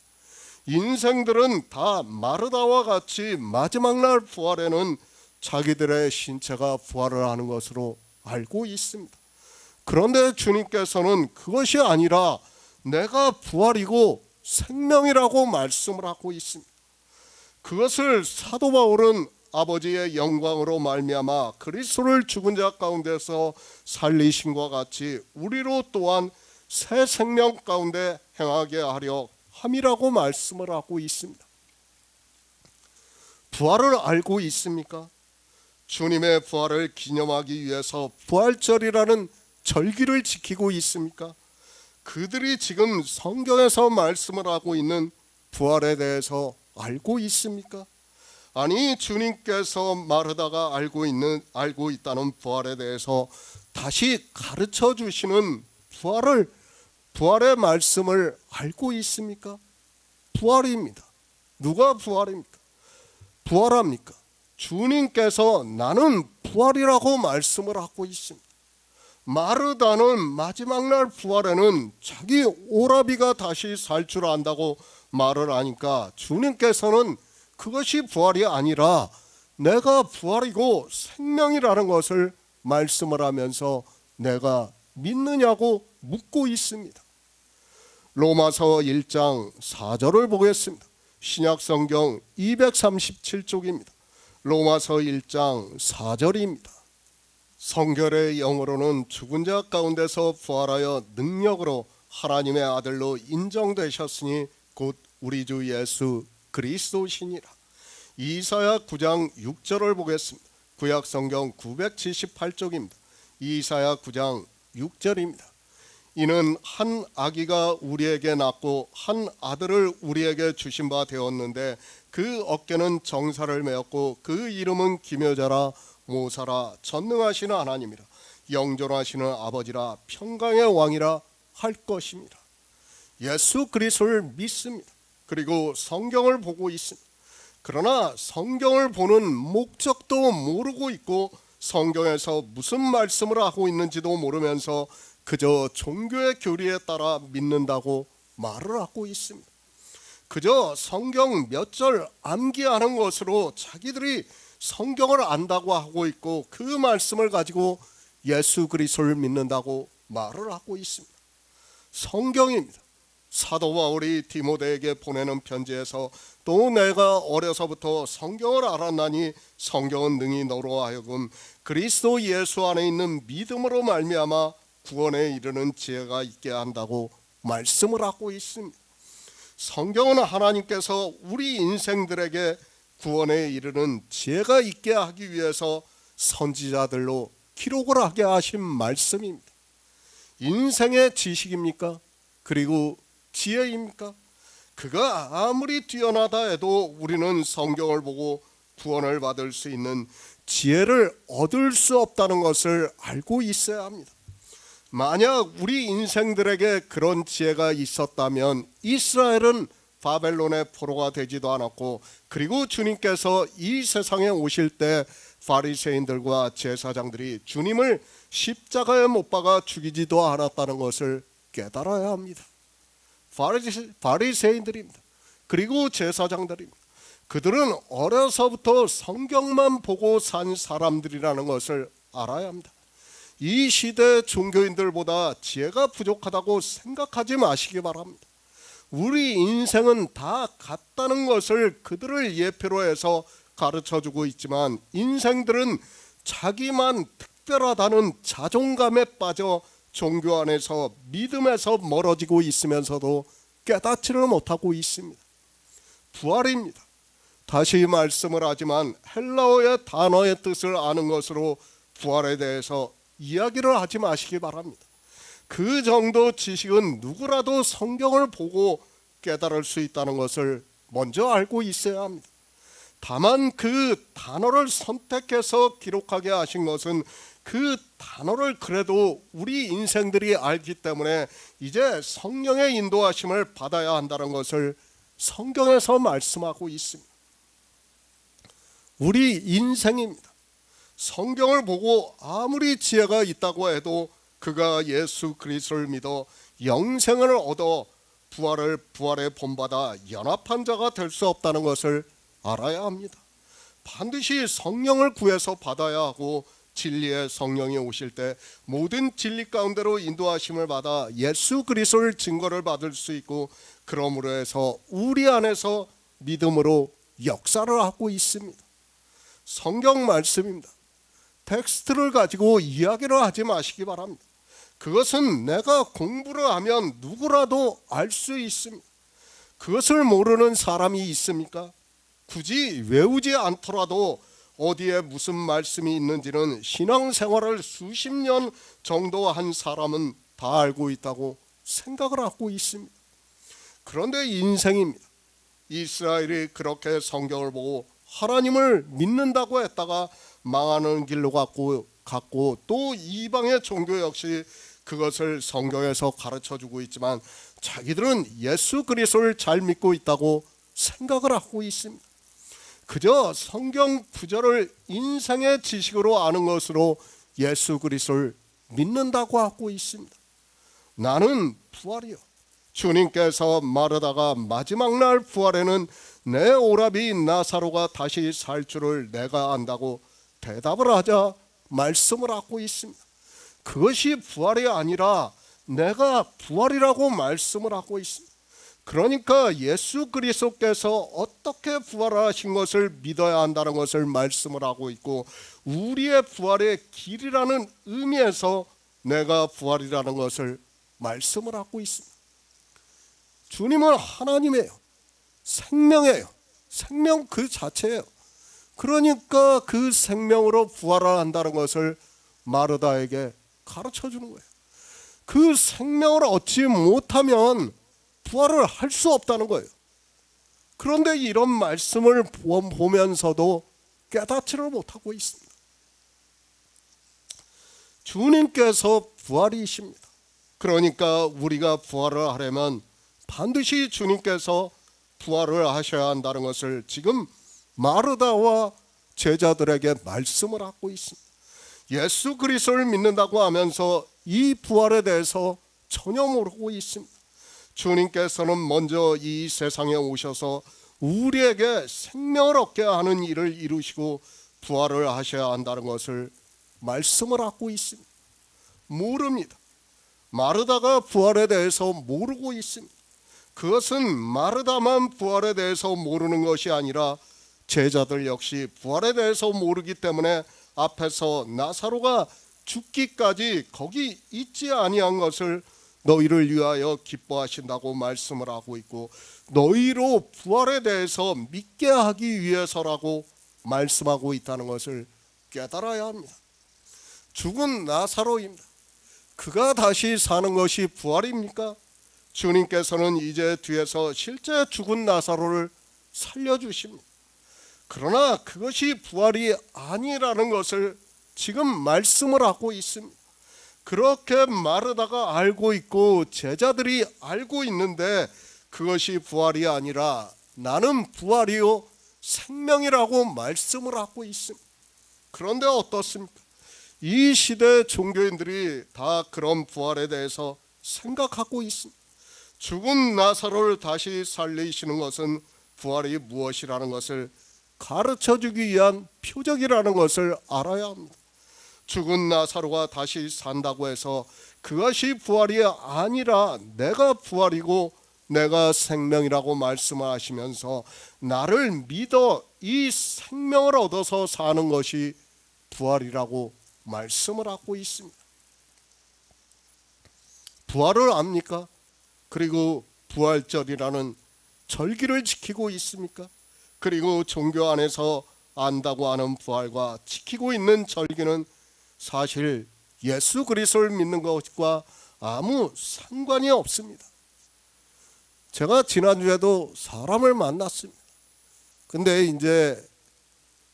S1: 인생들은 다 마르다와 같이 마지막 날 부활에는 자기들의 신체가 부활을 하는 것으로 알고 있습니다. 그런데 주님께서는 그것이 아니라 내가 부활이고 생명이라고 말씀을 하고 있습니다. 그것을 사도 바울은 아버지의 영광으로 말미암아 그리스도를 죽은 자 가운데서 살리심과 같이 우리로 또한 새 생명 가운데 행하게 하려 함이라고 말씀을 하고 있습니다. 부활을 알고 있습니까? 주님의 부활을 기념하기 위해서 부활절이라는 절기를 지키고 있습니까? 그들이 지금 성경에서 말씀을 하고 있는 부활에 대해서 알고 있습니까? 아니, 주님께서 말하다가 알고 있다는 부활에 대해서 다시 가르쳐 주시는 부활의 말씀을 알고 있습니까? 부활입니다. 누가 부활입니까? 부활합니까? 주님께서 나는 부활이라고 말씀을 하고 있습니다. 마르다는 마지막 날 부활에는 자기 오라비가 다시 살 줄 안다고 말을 하니까 주님께서는 그것이 부활이 아니라 내가 부활이고 생명이라는 것을 말씀을 하면서 내가 믿느냐고 묻고 있습니다. 로마서 1장 4절을 보겠습니다. 신약성경 237쪽입니다. 로마서 1장 4절입니다. 성결의 영으로는 죽은 자 가운데서 부활하여 능력으로 하나님의 아들로 인정되셨으니 곧 우리 주 예수 그리스도시니라. 이사야 9장 6절을 보겠습니다. 구약성경 978쪽입니다. 이사야 9장 6절입니다. 이는 한 아기가 우리에게 낳고 한 아들을 우리에게 주신 바 되었는데 그 어깨는 정사를 메었고 그 이름은 기묘자라 모사라 전능하시는 하나님이라 영존하시는 아버지라 평강의 왕이라 할 것입니다. 예수 그리스도를 믿습니다. 그리고 성경을 보고 있습니다. 그러나 성경을 보는 목적도 모르고 있고 성경에서 무슨 말씀을 하고 있는지도 모르면서 그저 종교의 교리에 따라 믿는다고 말을 하고 있습니다. 그저 성경 몇 절 암기하는 것으로 자기들이 성경을 안다고 하고 있고 그 말씀을 가지고 예수 그리스도를 믿는다고 말을 하고 있습니다. 성경입니다. 사도 바울이 디모데에게 보내는 편지에서 또 내가 어려서부터 성경을 알았나니 성경은 능히 너로 하여금 그리스도 예수 안에 있는 믿음으로 말미암아 구원에 이르는 지혜가 있게 한다고 말씀을 하고 있습니다. 성경은 하나님께서 우리 인생들에게 구원에 이르는 지혜가 있게 하기 위해서 선지자들로 기록을 하게 하신 말씀입니다. 인생의 지식입니까? 그리고 지혜입니까? 그가 아무리 뛰어나다 해도 우리는 성경을 보고 구원을 받을 수 있는 지혜를 얻을 수 없다는 것을 알고 있어야 합니다. 만약 우리 인생들에게 그런 지혜가 있었다면 이스라엘은 바벨론의 포로가 되지도 않았고 그리고 주님께서 이 세상에 오실 때 바리새인들과 제사장들이 주님을 십자가에 못 박아 죽이지도 않았다는 것을 깨달아야 합니다. 바리새인들입니다. 그리고 제사장들입니다. 그들은 어려서부터 성경만 보고 산 사람들이라는 것을 알아야 합니다. 이 시대 종교인들보다 지혜가 부족하다고 생각하지 마시기 바랍니다. 우리 인생은 다 같다는 것을 그들을 예표로 해서 가르쳐주고 있지만 인생들은 자기만 특별하다는 자존감에 빠져 종교 안에서 믿음에서 멀어지고 있으면서도 깨닫지를 못하고 있습니다. 부활입니다. 다시 말씀을 하지만 헬라어의 단어의 뜻을 아는 것으로 부활에 대해서 이야기를 하지 마시기 바랍니다. 그 정도 지식은 누구라도 성경을 보고 깨달을 수 있다는 것을 먼저 알고 있어야 합니다. 다만 그 단어를 선택해서 기록하게 하신 것은 그 단어를 그래도 우리 인생들이 알기 때문에 이제 성령의 인도하심을 받아야 한다는 것을 성경에서 말씀하고 있습니다. 우리 인생입니다. 성경을 보고 아무리 지혜가 있다고 해도 그가 예수 그리스도를 믿어 영생을 얻어 부활의 본받아 연합한 자가 될 수 없다는 것을 알아야 합니다. 반드시 성령을 구해서 받아야 하고 진리의 성령이 오실 때 모든 진리 가운데로 인도하심을 받아 예수 그리스도를 증거를 받을 수 있고 그러므로 해서 우리 안에서 믿음으로 역사를 하고 있습니다. 성경 말씀입니다. 텍스트를 가지고 이야기를 하지 마시기 바랍니다. 그것은 내가 공부를 하면 누구라도 알 수 있습니다. 그것을 모르는 사람이 있습니까? 굳이 외우지 않더라도 어디에 무슨 말씀이 있는지는 신앙생활을 수십 년 정도 한 사람은 다 알고 있다고 생각을 하고 있습니다. 그런데 인생입니다. 이스라엘이 그렇게 성경을 보고 하나님을 믿는다고 했다가 망하는 길로 갔고 또 이방의 종교 역시 그것을 성경에서 가르쳐주고 있지만 자기들은 예수 그리스도를 잘 믿고 있다고 생각을 하고 있습니다. 그저 성경 구절을 인생의 지식으로 아는 것으로 예수 그리스도를 믿는다고 하고 있습니다. 나는 부활이요, 주님께서 마르다가 마지막 날 부활에는 내 오라비 나사로가 다시 살 줄을 내가 안다고 대답을 하자 말씀을 하고 있습니다. 그것이 부활이 아니라 내가 부활이라고 말씀을 하고 있습니다. 그러니까 예수 그리스도께서 어떻게 부활하신 것을 믿어야 한다는 것을 말씀을 하고 있고, 우리의 부활의 길이라는 의미에서 내가 부활이라는 것을 말씀을 하고 있습니다. 주님은 하나님이에요. 생명이에요. 생명 그 자체예요. 그러니까 그 생명으로 부활을 한다는 것을 마르다에게 가르쳐 주는 거예요. 그 생명을 얻지 못하면 부활을 할 수 없다는 거예요. 그런데 이런 말씀을 보면서도 깨닫지를 못하고 있습니다. 주님께서 부활이십니다. 그러니까 우리가 부활을 하려면 반드시 주님께서 부활을 하셔야 한다는 것을 지금 마르다와 제자들에게 말씀을 하고 있습니다. 예수 그리스도를 믿는다고 하면서 이 부활에 대해서 전혀 모르고 있습니다. 주님께서는 먼저 이 세상에 오셔서 우리에게 생명을 얻게 하는 일을 이루시고 부활을 하셔야 한다는 것을 말씀을 하고 있습니다. 모릅니다. 마르다가 부활에 대해서 모르고 있습니다. 그것은 마르다만 부활에 대해서 모르는 것이 아니라 제자들 역시 부활에 대해서 모르기 때문에 앞에서 나사로가 죽기까지 거기 있지 아니한 것을 너희를 위하여 기뻐하신다고 말씀을 하고 있고, 너희로 부활에 대해서 믿게 하기 위해서라고 말씀하고 있다는 것을 깨달아야 합니다. 죽은 나사로입니다. 그가 다시 사는 것이 부활입니까? 주님께서는 이제 뒤에서 실제 죽은 나사로를 살려주십니다. 그러나 그것이 부활이 아니라는 것을 지금 말씀을 하고 있습니다. 그렇게 마르다가 알고 있고 제자들이 알고 있는데 그것이 부활이 아니라 나는 부활이요 생명이라고 말씀을 하고 있습니다. 그런데 어떻습니까? 이 시대 종교인들이 다 그런 부활에 대해서 생각하고 있습니다. 죽은 나사로를 다시 살리시는 것은 부활이 무엇이라는 것을 가르쳐주기 위한 표적이라는 것을 알아야 합니다. 죽은 나사로가 다시 산다고 해서 그것이 부활이 아니라 내가 부활이고 내가 생명이라고 말씀하시면서 나를 믿어 이 생명을 얻어서 사는 것이 부활이라고 말씀을 하고 있습니다. 부활을 압니까? 그리고 부활절이라는 절기를 지키고 있습니까? 그리고 종교 안에서 안다고 하는 부활과 지키고 있는 절기는 사실 예수 그리스도를 믿는 것과 아무 상관이 없습니다. 제가 지난주에도 사람을 만났습니다. 근데 이제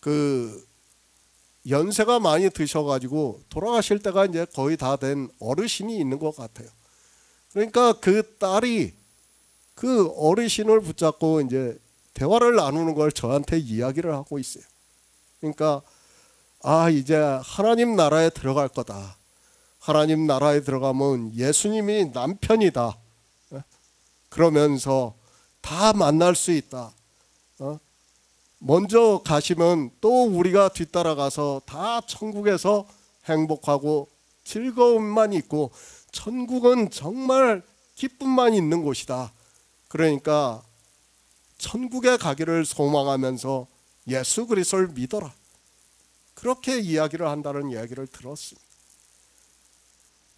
S1: 그 연세가 많이 드셔가지고 돌아가실 때가 이제 거의 다 된 어르신이 있는 것 같아요. 그러니까 그 딸이 그 어르신을 붙잡고 이제 대화를 나누는 걸 저한테 이야기를 하고 있어요. 그러니까 이제 하나님 나라에 들어갈 거다. 하나님 나라에 들어가면 예수님이 남편이다. 그러면서 다 만날 수 있다. 먼저 가시면 또 우리가 뒤따라가서 다 천국에서 행복하고 즐거움만 있고 천국은 정말 기쁨만 있는 곳이다. 그러니까 천국에 가기를 소망하면서 예수 그리스도를 믿어라. 그렇게 이야기를 한다는 이야기를 들었습니다.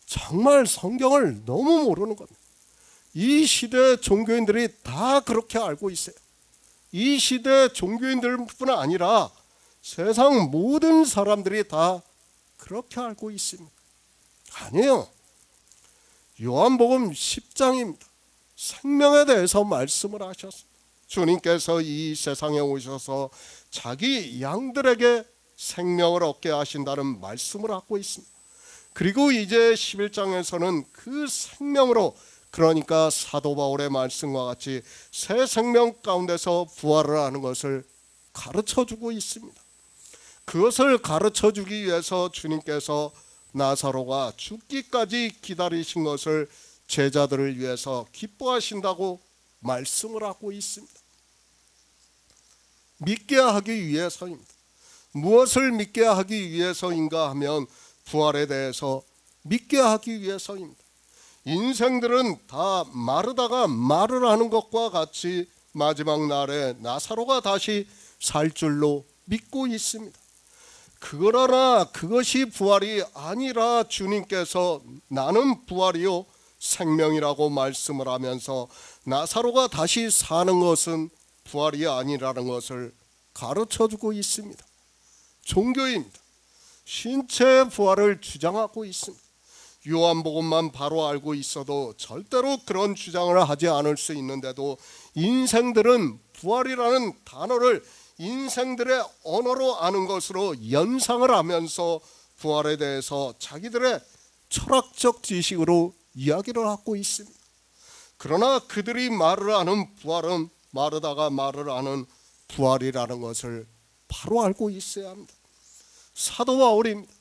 S1: 정말 성경을 너무 모르는 겁니다. 이 시대 종교인들이 다 그렇게 알고 있어요. 이 시대 종교인들뿐 아니라 세상 모든 사람들이 다 그렇게 알고 있습니다. 아니에요. 요한복음 10장입니다. 생명에 대해서 말씀을 하셨습니다. 주님께서 이 세상에 오셔서 자기 양들에게 생명을 얻게 하신다는 말씀을 하고 있습니다. 그리고 이제 11장에서는 그 생명으로, 그러니까 사도 바울의 말씀과 같이 새 생명 가운데서 부활을 하는 것을 가르쳐주고 있습니다. 그것을 가르쳐주기 위해서 주님께서 나사로가 죽기까지 기다리신 것을 제자들을 위해서 기뻐하신다고 말씀을 하고 있습니다. 믿게 하기 위해서입니다. 무엇을 믿게 하기 위해서인가 하면 부활에 대해서 믿게 하기 위해서입니다. 인생들은 다 마르다가 말을 하는 것과 같이 마지막 날에 나사로가 다시 살 줄로 믿고 있습니다. 그러나 그것이 부활이 아니라 주님께서 나는 부활이요 생명이라고 말씀을 하면서 나사로가 다시 사는 것은 부활이 아니라는 것을 가르쳐주고 있습니다. 종교입니다. 신체의 부활을 주장하고 있습니다. 요한복음만 바로 알고 있어도 절대로 그런 주장을 하지 않을 수 있는데도 인생들은 부활이라는 단어를 인생들의 언어로 아는 것으로 연상을 하면서 부활에 대해서 자기들의 철학적 지식으로 이야기를 하고 있습니다. 그러나 그들이 말을 하는 부활은 마르다가 말을 하는 부활이라는 것을 바로 알고 있어야 합니다. 사도 바울입니다.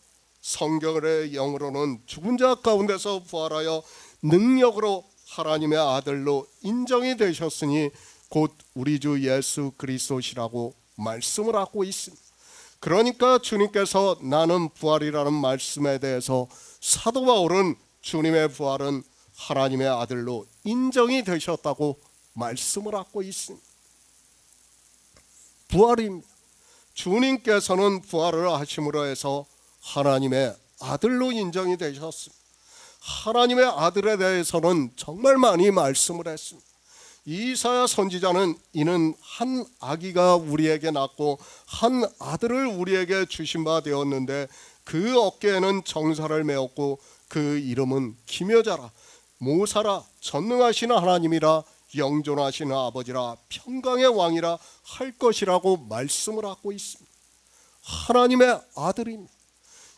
S1: 성경의 영으로는 죽은 자 가운데서 부활하여 능력으로 하나님의 아들로 인정이 되셨으니 곧 우리 주 예수 그리스도시라고 말씀을 하고 있습니다. 그러니까 주님께서 나는 부활이라는 말씀에 대해서 사도 바울은 주님의 부활은 하나님의 아들로 인정이 되셨다고 말씀을 하고 있습니다. 부활입니다. 주님께서는 부활을 하심으로 해서 하나님의 아들로 인정이 되셨습니다. 하나님의 아들에 대해서는 정말 많이 말씀을 했습니다. 이사야 선지자는 이는 한 아기가 우리에게 낳고 한 아들을 우리에게 주신 바 되었는데 그 어깨에는 정사를 메었고 그 이름은 기묘자라 모사라 전능하신 하나님이라 영존하신 아버지라 평강의 왕이라 할 것이라고 말씀을 하고 있습니다. 하나님의 아들입니다.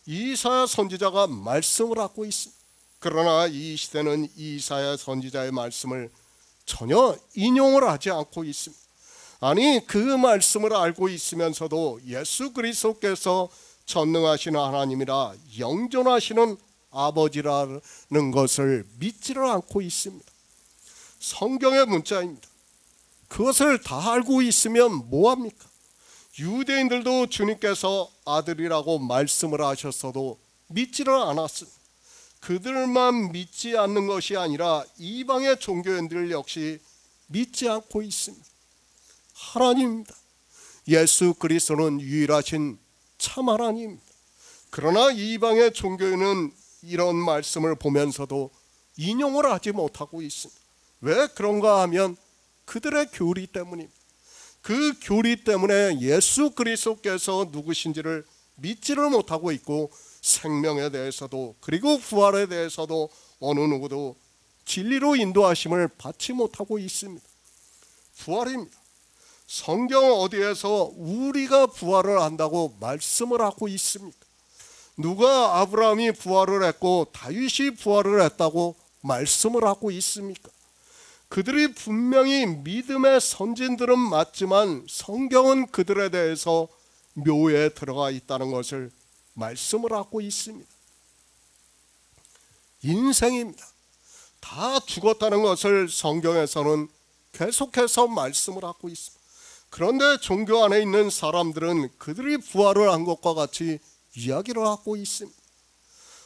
S1: 이사야 선지자가 말씀을 하고 있습니다. 그러나 이 시대는 이사야 선지자의 말씀을 전혀 인용을 하지 않고 있습니다. 아니 그 말씀을 알고 있으면서도 예수 그리스도께서 전능하신 하나님이라 영존하시는 아버지라는 것을 믿지를 않고 있습니다. 성경의 문자입니다. 그것을 다 알고 있으면 뭐합니까? 유대인들도 주님께서 아들이라고 말씀을 하셨어도 믿지를 않았습니다. 그들만 믿지 않는 것이 아니라 이방의 종교인들 역시 믿지 않고 있습니다. 하나님입니다. 예수 그리스도는 유일하신 참 하나님입니다. 그러나 이방의 종교인은 이런 말씀을 보면서도 인용을 하지 못하고 있습니다. 왜 그런가 하면 그들의 교리 때문입니다. 그 교리 때문에 예수 그리스도께서 누구신지를 믿지를 못하고 있고 생명에 대해서도 그리고 부활에 대해서도 어느 누구도 진리로 인도하심을 받지 못하고 있습니다. 부활입니다. 성경 어디에서 우리가 부활을 한다고 말씀을 하고 있습니까? 누가 아브라함이 부활을 했고 다윗이 부활을 했다고 말씀을 하고 있습니까? 그들이 분명히 믿음의 선진들은 맞지만 성경은 그들에 대해서 묘에 들어가 있다는 것을 말씀을 하고 있습니다. 인생입니다. 다 죽었다는 것을 성경에서는 계속해서 말씀을 하고 있습니다. 그런데 종교 안에 있는 사람들은 그들이 부활을 한 것과 같이 이야기를 하고 있습니다.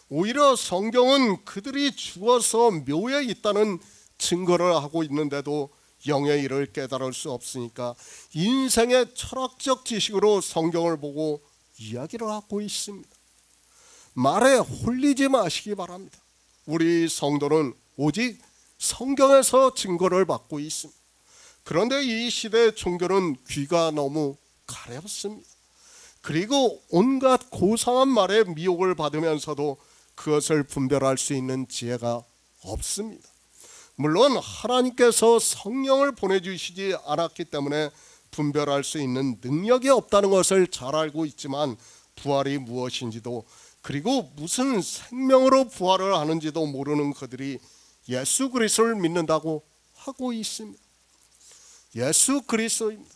S1: 오히려 성경은 그들이 죽어서 묘에 있다는 증거를 하고 있는데도 영의 일을 깨달을 수 없으니까 인생의 철학적 지식으로 성경을 보고 이야기를 하고 있습니다. 말에 홀리지 마시기 바랍니다. 우리 성도는 오직 성경에서 증거를 받고 있습니다. 그런데 이 시대의 종교는 귀가 너무 가렵습니다. 그리고 온갖 고상한 말에 미혹을 받으면서도 그것을 분별할 수 있는 지혜가 없습니다. 물론 하나님께서 성령을 보내주시지 않았기 때문에 분별할 수 있는 능력이 없다는 것을 잘 알고 있지만 부활이 무엇인지도 그리고 무슨 생명으로 부활을 하는지도 모르는 그들이 예수 그리스도를 믿는다고 하고 있습니다. 예수 그리스도입니다.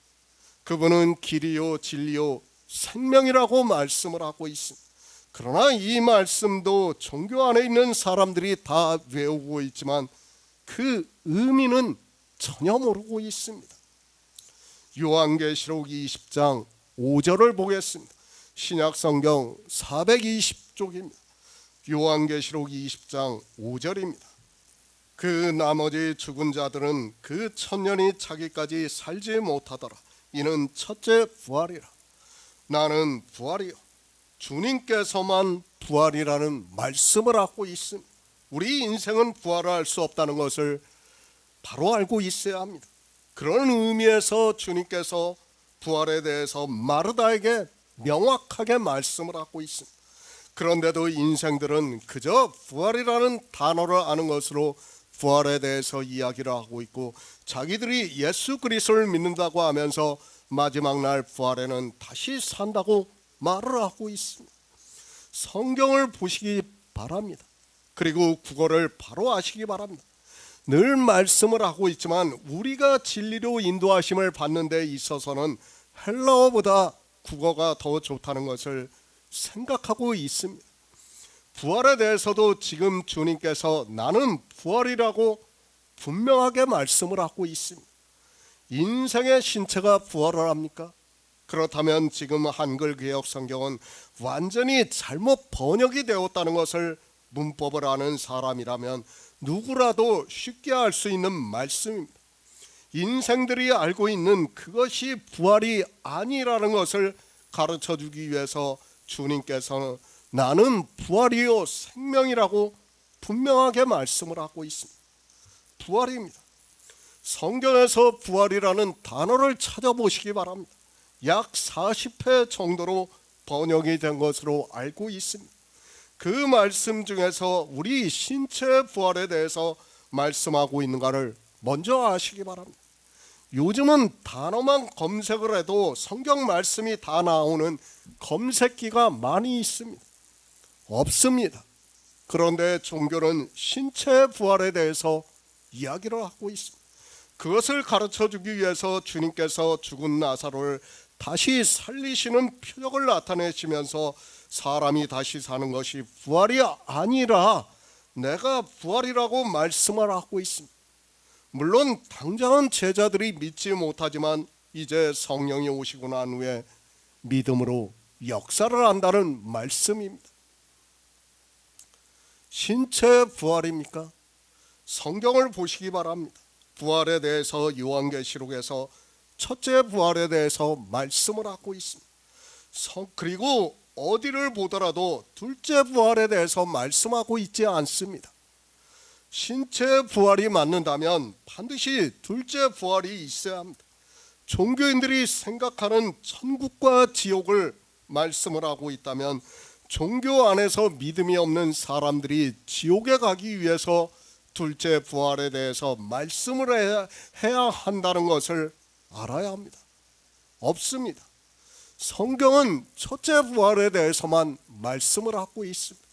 S1: 그분은 길이요 진리요 생명이라고 말씀을 하고 있습니다. 그러나 이 말씀도 종교 안에 있는 사람들이 다 외우고 있지만 그 의미는 전혀 모르고 있습니다. 요한계시록 20장 5절을 보겠습니다. 신약성경 420쪽입니다. 요한계시록 20장 5절입니다. 그 나머지 죽은 자들은 그 천년이 차기까지 살지 못하더라. 이는 첫째 부활이라. 나는 부활이요 주님께서만 부활이라는 말씀을 하고 있습니다. 우리 인생은 부활할 수 없다는 것을 바로 알고 있어야 합니다. 그런 의미에서 주님께서 부활에 대해서 마르다에게 명확하게 말씀을 하고 있습니다. 그런데도 인생들은 그저 부활이라는 단어를 아는 것으로 부활에 대해서 이야기를 하고 있고 자기들이 예수 그리스도를 믿는다고 하면서 마지막 날 부활에는 다시 산다고 말을 하고 있습니다. 성경을 보시기 바랍니다. 그리고 국어를 바로 아시기 바랍니다. 늘 말씀을 하고 있지만 우리가 진리로 인도하심을 받는 데 있어서는 헬라어보다 국어가 더 좋다는 것을 생각하고 있습니다. 부활에 대해서도 지금 주님께서 나는 부활이라고 분명하게 말씀을 하고 있습니다. 인생의 신체가 부활을 합니까? 그렇다면 지금 한글 개역 성경은 완전히 잘못 번역이 되었다는 것을 문법을 아는 사람이라면 누구라도 쉽게 알 수 있는 말씀입니다. 인생들이 알고 있는 그것이 부활이 아니라는 것을 가르쳐주기 위해서 주님께서는 나는 부활이요 생명이라고 분명하게 말씀을 하고 있습니다. 부활입니다. 성경에서 부활이라는 단어를 찾아보시기 바랍니다. 약 40회 정도로 번역이 된 것으로 알고 있습니다. 그 말씀 중에서 우리 신체의 부활에 대해서 말씀하고 있는가를 먼저 아시기 바랍니다. 요즘은 단어만 검색을 해도 성경 말씀이 다 나오는 검색기가 많이 있습니다. 없습니다. 그런데 종교는 신체의 부활에 대해서 이야기를 하고 있습니다. 그것을 가르쳐주기 위해서 주님께서 죽은 나사로를 다시 살리시는 표적을 나타내시면서 사람이 다시 사는 것이 부활이 아니라 내가 부활이라고 말씀을 하고 있습니다. 물론 당장은 제자들이 믿지 못하지만 이제 성령이 오시고 난 후에 믿음으로 역사를 한다는 말씀입니다. 신체의 부활입니까? 성경을 보시기 바랍니다. 부활에 대해서 요한계시록에서 첫째 부활에 대해서 말씀을 하고 있습니다. 그리고 어디를 보더라도 둘째 부활에 대해서 말씀하고 있지 않습니다. 신체 부활이 맞는다면 반드시 둘째 부활이 있어야 합니다. 종교인들이 생각하는 천국과 지옥을 말씀을 하고 있다면 종교 안에서 믿음이 없는 사람들이 지옥에 가기 위해서 둘째 부활에 대해서 말씀을 해야 한다는 것을 알아야 합니다. 없습니다. 성경은 첫째 부활에 대해서만 말씀을 하고 있습니다.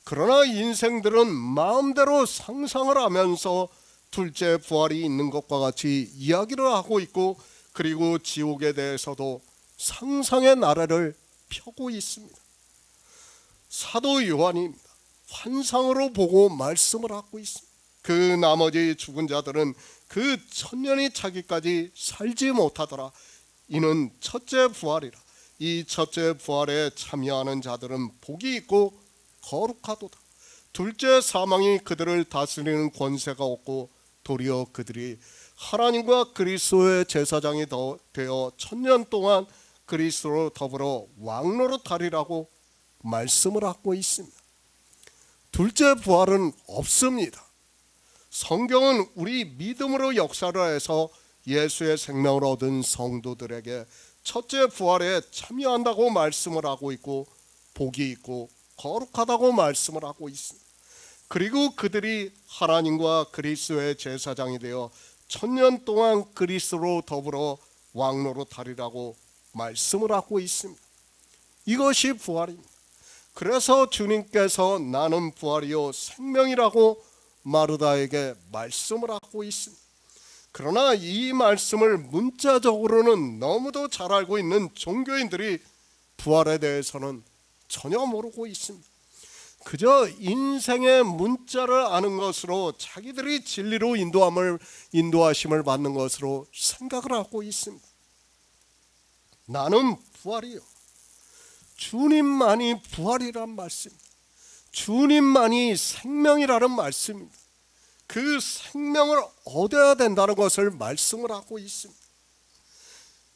S1: 그러나 인생들은 마음대로 상상을 하면서 둘째 부활이 있는 것과 같이 이야기를 하고 있고 그리고 지옥에 대해서도 상상의 나래를 펴고 있습니다. 사도 요한이 환상으로 보고 말씀을 하고 있습니다. 그 나머지 죽은 자들은 그 천년이 차기까지 살지 못하더라. 이는 첫째 부활이라. 이 첫째 부활에 참여하는 자들은 복이 있고 거룩하도다. 둘째 사망이 그들을 다스리는 권세가 없고 도리어 그들이 하나님과 그리스도의 제사장이 되어 천년 동안 그리스도로 더불어 왕노릇하리라고 말씀을 하고 있습니다. 둘째 부활은 없습니다. 성경은 우리 믿음으로 역사를 해서 예수의 생명을 얻은 성도들에게 첫째 부활에 참여한다고 말씀을 하고 있고, 복이 있고 거룩하다고 말씀을 하고 있습니다. 그리고 그들이 하나님과 그리스도의 제사장이 되어 천년 동안 그리스도로 더불어 왕노릇하리라고 말씀을 하고 있습니다. 이것이 부활입니다. 그래서 주님께서 나는 부활이요 생명이라고 마르다에게 말씀을 하고 있습니다. 그러나 이 말씀을 문자적으로는 너무도 잘 알고 있는 종교인들이 부활에 대해서는 전혀 모르고 있습니다. 그저 인생의 문자를 아는 것으로 자기들이 진리로 인도하심을 받는 것으로 생각을 하고 있습니다. 나는 부활이요, 주님만이 부활이란 말씀입니다. 주님만이 생명이라는 말씀입니다. 그 생명을 얻어야 된다는 것을 말씀을 하고 있습니다.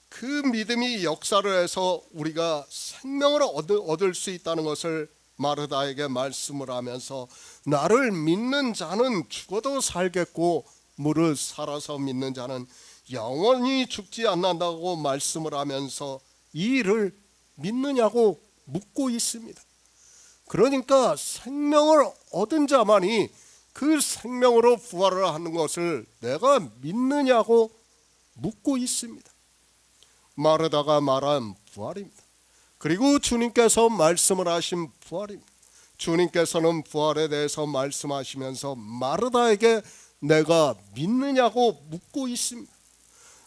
S1: 그 믿음이 역사를 해서 우리가 생명을 얻을 수 있다는 것을 마르다에게 말씀을 하면서, 나를 믿는 자는 죽어도 살겠고 무릇 살아서 믿는 자는 영원히 죽지 않는다고 말씀을 하면서 이 일을 믿느냐고 묻고 있습니다. 그러니까 생명을 얻은 자만이 그 생명으로 부활을 하는 것을 내가 믿느냐고 묻고 있습니다. 마르다가 말한 부활입니다. 그리고 주님께서 말씀을 하신 부활입니다. 주님께서는 부활에 대해서 말씀하시면서 마르다에게 내가 믿느냐고 묻고 있습니다.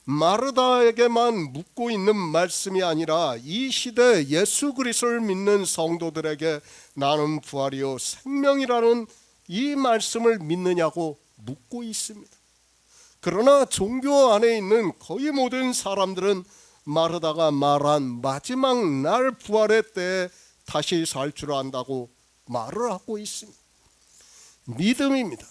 S1: 마르다에게만 묻고 있는 말씀이 아니라 이 시대 예수 그리스도를 믿는 성도들에게 나는 부활이요 생명이라는 이 말씀을 믿느냐고 묻고 있습니다. 그러나 종교 안에 있는 거의 모든 사람들은 마르다가 말한 마지막 날 부활의 때에 다시 살 줄 안다고 말을 하고 있습니다. 믿음입니다.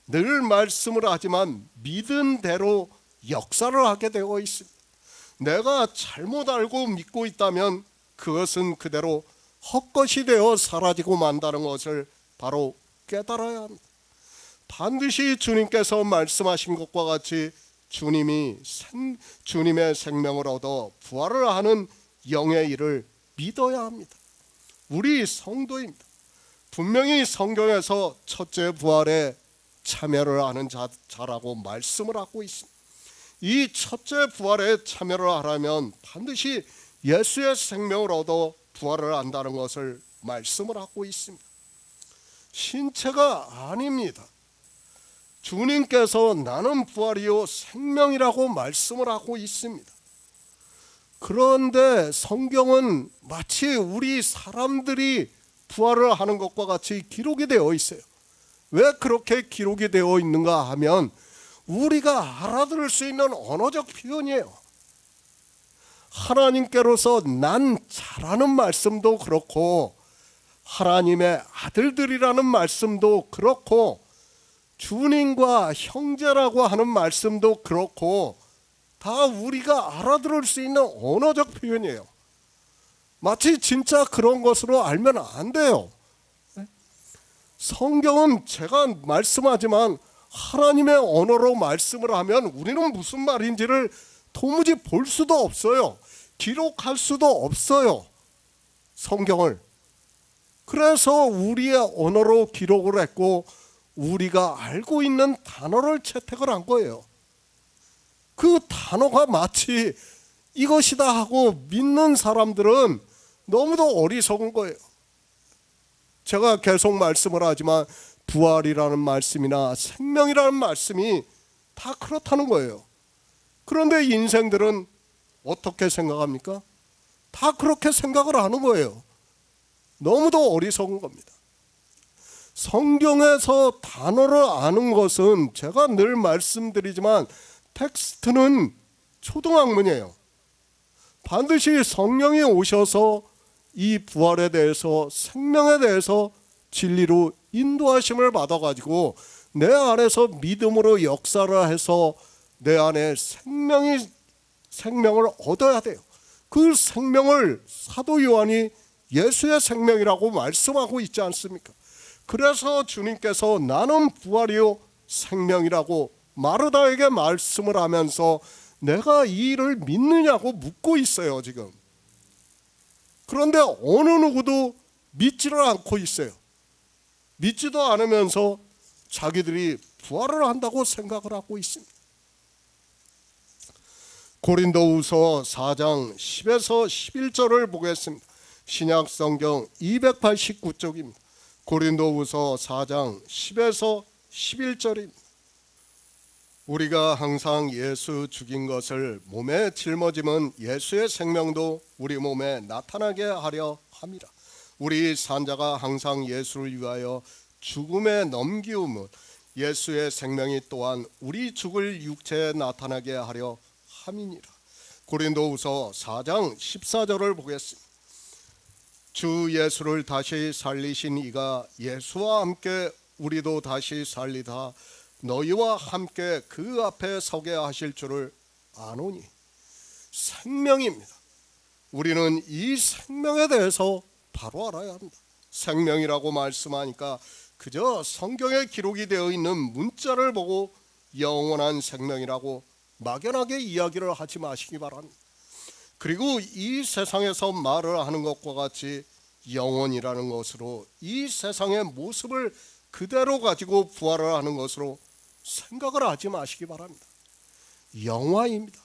S1: 늘 말씀을 하지만 믿은 대로 역사를 하게 되어 있습니다. 내가 잘못 알고 믿고 있다면 그것은 그대로 헛것이 되어 사라지고 만다는 것을 바로 깨달아야 합니다. 반드시 주님께서 말씀하신 것과 같이 주님의 생명을 얻어 부활을 하는 영의 일을 믿어야 합니다. 우리 성도입니다. 분명히 성경에서 첫째 부활에 참여를 하는 자라고 말씀을 하고 있습니다. 이 첫째 부활에 참여를 하려면 반드시 예수의 생명을 얻어 부활을 한다는 것을 말씀을 하고 있습니다. 신체가 아닙니다. 주님께서 나는 부활이요 생명이라고 말씀을 하고 있습니다. 그런데 성경은 마치 우리 사람들이 부활을 하는 것과 같이 기록이 되어 있어요. 왜 그렇게 기록이 되어 있는가 하면 우리가 알아들을 수 있는 언어적 표현이에요. 하나님께로서 난 자라는 말씀도 그렇고 하나님의 아들들이라는 말씀도 그렇고 주님과 형제라고 하는 말씀도 그렇고 다 우리가 알아들을 수 있는 언어적 표현이에요. 마치 진짜 그런 것으로 알면 안 돼요. 성경은 제가 말씀하지만 하나님의 언어로 말씀을 하면 우리는 무슨 말인지를 도무지 볼 수도 없어요. 기록할 수도 없어요. 성경을. 그래서 우리의 언어로 기록을 했고 우리가 알고 있는 단어를 채택을 한 거예요. 그 단어가 마치 이것이다 하고 믿는 사람들은 너무도 어리석은 거예요. 제가 계속 말씀을 하지만 부활이라는 말씀이나 생명이라는 말씀이 다 그렇다는 거예요. 그런데 인생들은 어떻게 생각합니까? 다 그렇게 생각을 하는 거예요. 너무도 어리석은 겁니다. 성경에서 단어를 아는 것은 제가 늘 말씀드리지만 텍스트는 초등학문이에요. 반드시 성령이 오셔서 이 부활에 대해서 생명에 대해서 진리로 인도하심을 받아가지고 내 안에서 믿음으로 역사를 해서 내 안에 생명을 얻어야 돼요. 그 생명을 사도 요한이 예수의 생명이라고 말씀하고 있지 않습니까? 그래서 주님께서 나는 부활이요 생명이라고 마르다에게 말씀을 하면서 내가 이 일을 믿느냐고 묻고 있어요 지금. 그런데 어느 누구도 믿지를 않고 있어요. 믿지도 않으면서 자기들이 부활을 한다고 생각을 하고 있습니다. 고린도후서 4장 10에서 11절을 보겠습니다. 신약 성경 289쪽입니다. 고린도후서 4장 10에서 11절입니다. 우리가 항상 예수 죽인 것을 몸에 짊어지면 예수의 생명도 우리 몸에 나타나게 하려 함이라. 우리 산자가 항상 예수를 위하여 죽음에 넘기움은 예수의 생명이 또한 우리 죽을 육체에 나타나게 하려 함이니라. 고린도후서 4장 14절을 보겠습니다. 주 예수를 다시 살리신 이가 예수와 함께 우리도 다시 살리다 너희와 함께 그 앞에 서게 하실 줄을 아노니. 생명입니다. 우리는 이 생명에 대해서 바로 알아야 합니다. 생명이라고 말씀하니까 그저 성경에 기록이 되어 있는 문자를 보고 영원한 생명이라고 막연하게 이야기를 하지 마시기 바랍니다. 그리고 이 세상에서 말을 하는 것과 같이 영원이라는 것으로 이 세상의 모습을 그대로 가지고 부활을 하는 것으로 생각을 하지 마시기 바랍니다. 영화입니다.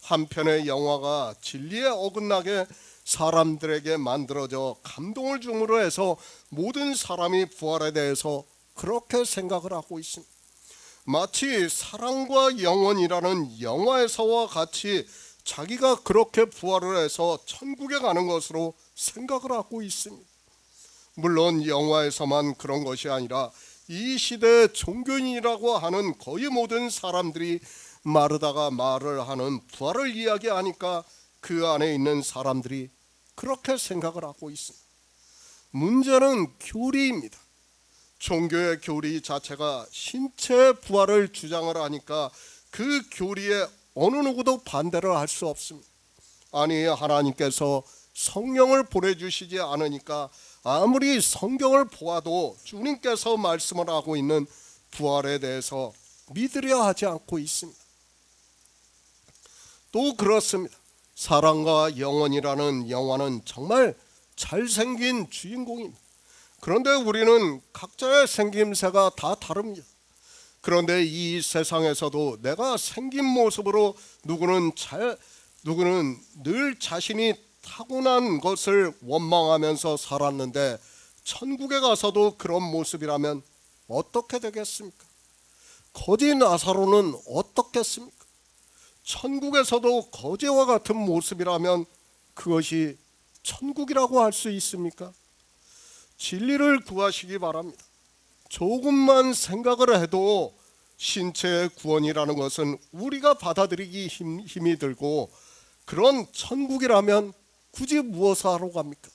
S1: 한편의 영화가 진리에 어긋나게 사람들에게 만들어져 감동을 줌으로 해서 모든 사람이 부활에 대해서 그렇게 생각을 하고 있습니다. 마치 사랑과 영원이라는 영화에서와 같이 자기가 그렇게 부활을 해서 천국에 가는 것으로 생각을 하고 있습니다. 물론 영화에서만 그런 것이 아니라 이 시대의 종교인이라고 하는 거의 모든 사람들이 마르다가 말을 하는 부활을 이야기하니까 그 안에 있는 사람들이 그렇게 생각을 하고 있습니다. 문제는 교리입니다. 종교의 교리 자체가 신체의 부활을 주장을 하니까 그 교리에 어느 누구도 반대를 할 수 없습니다. 아니, 하나님께서 성령을 보내주시지 않으니까 아무리 성경을 보아도 주님께서 말씀을 하고 있는 부활에 대해서 믿으려 하지 않고 있습니다. 또 그렇습니다. 사랑과 영원이라는 영화는 정말 잘생긴 주인공입니다. 그런데 우리는 각자의 생김새가 다 다릅니다. 그런데 이 세상에서도 내가 생긴 모습으로 누구는 늘 자신이 타고난 것을 원망하면서 살았는데 천국에 가서도 그런 모습이라면 어떻게 되겠습니까? 거지 나사로는 어떻겠습니까? 천국에서도 거지와 같은 모습이라면 그것이 천국이라고 할 수 있습니까? 진리를 구하시기 바랍니다. 조금만 생각을 해도 신체의 구원이라는 것은 우리가 받아들이기 힘이 들고, 그런 천국이라면 굳이 무엇을 하러 갑니까?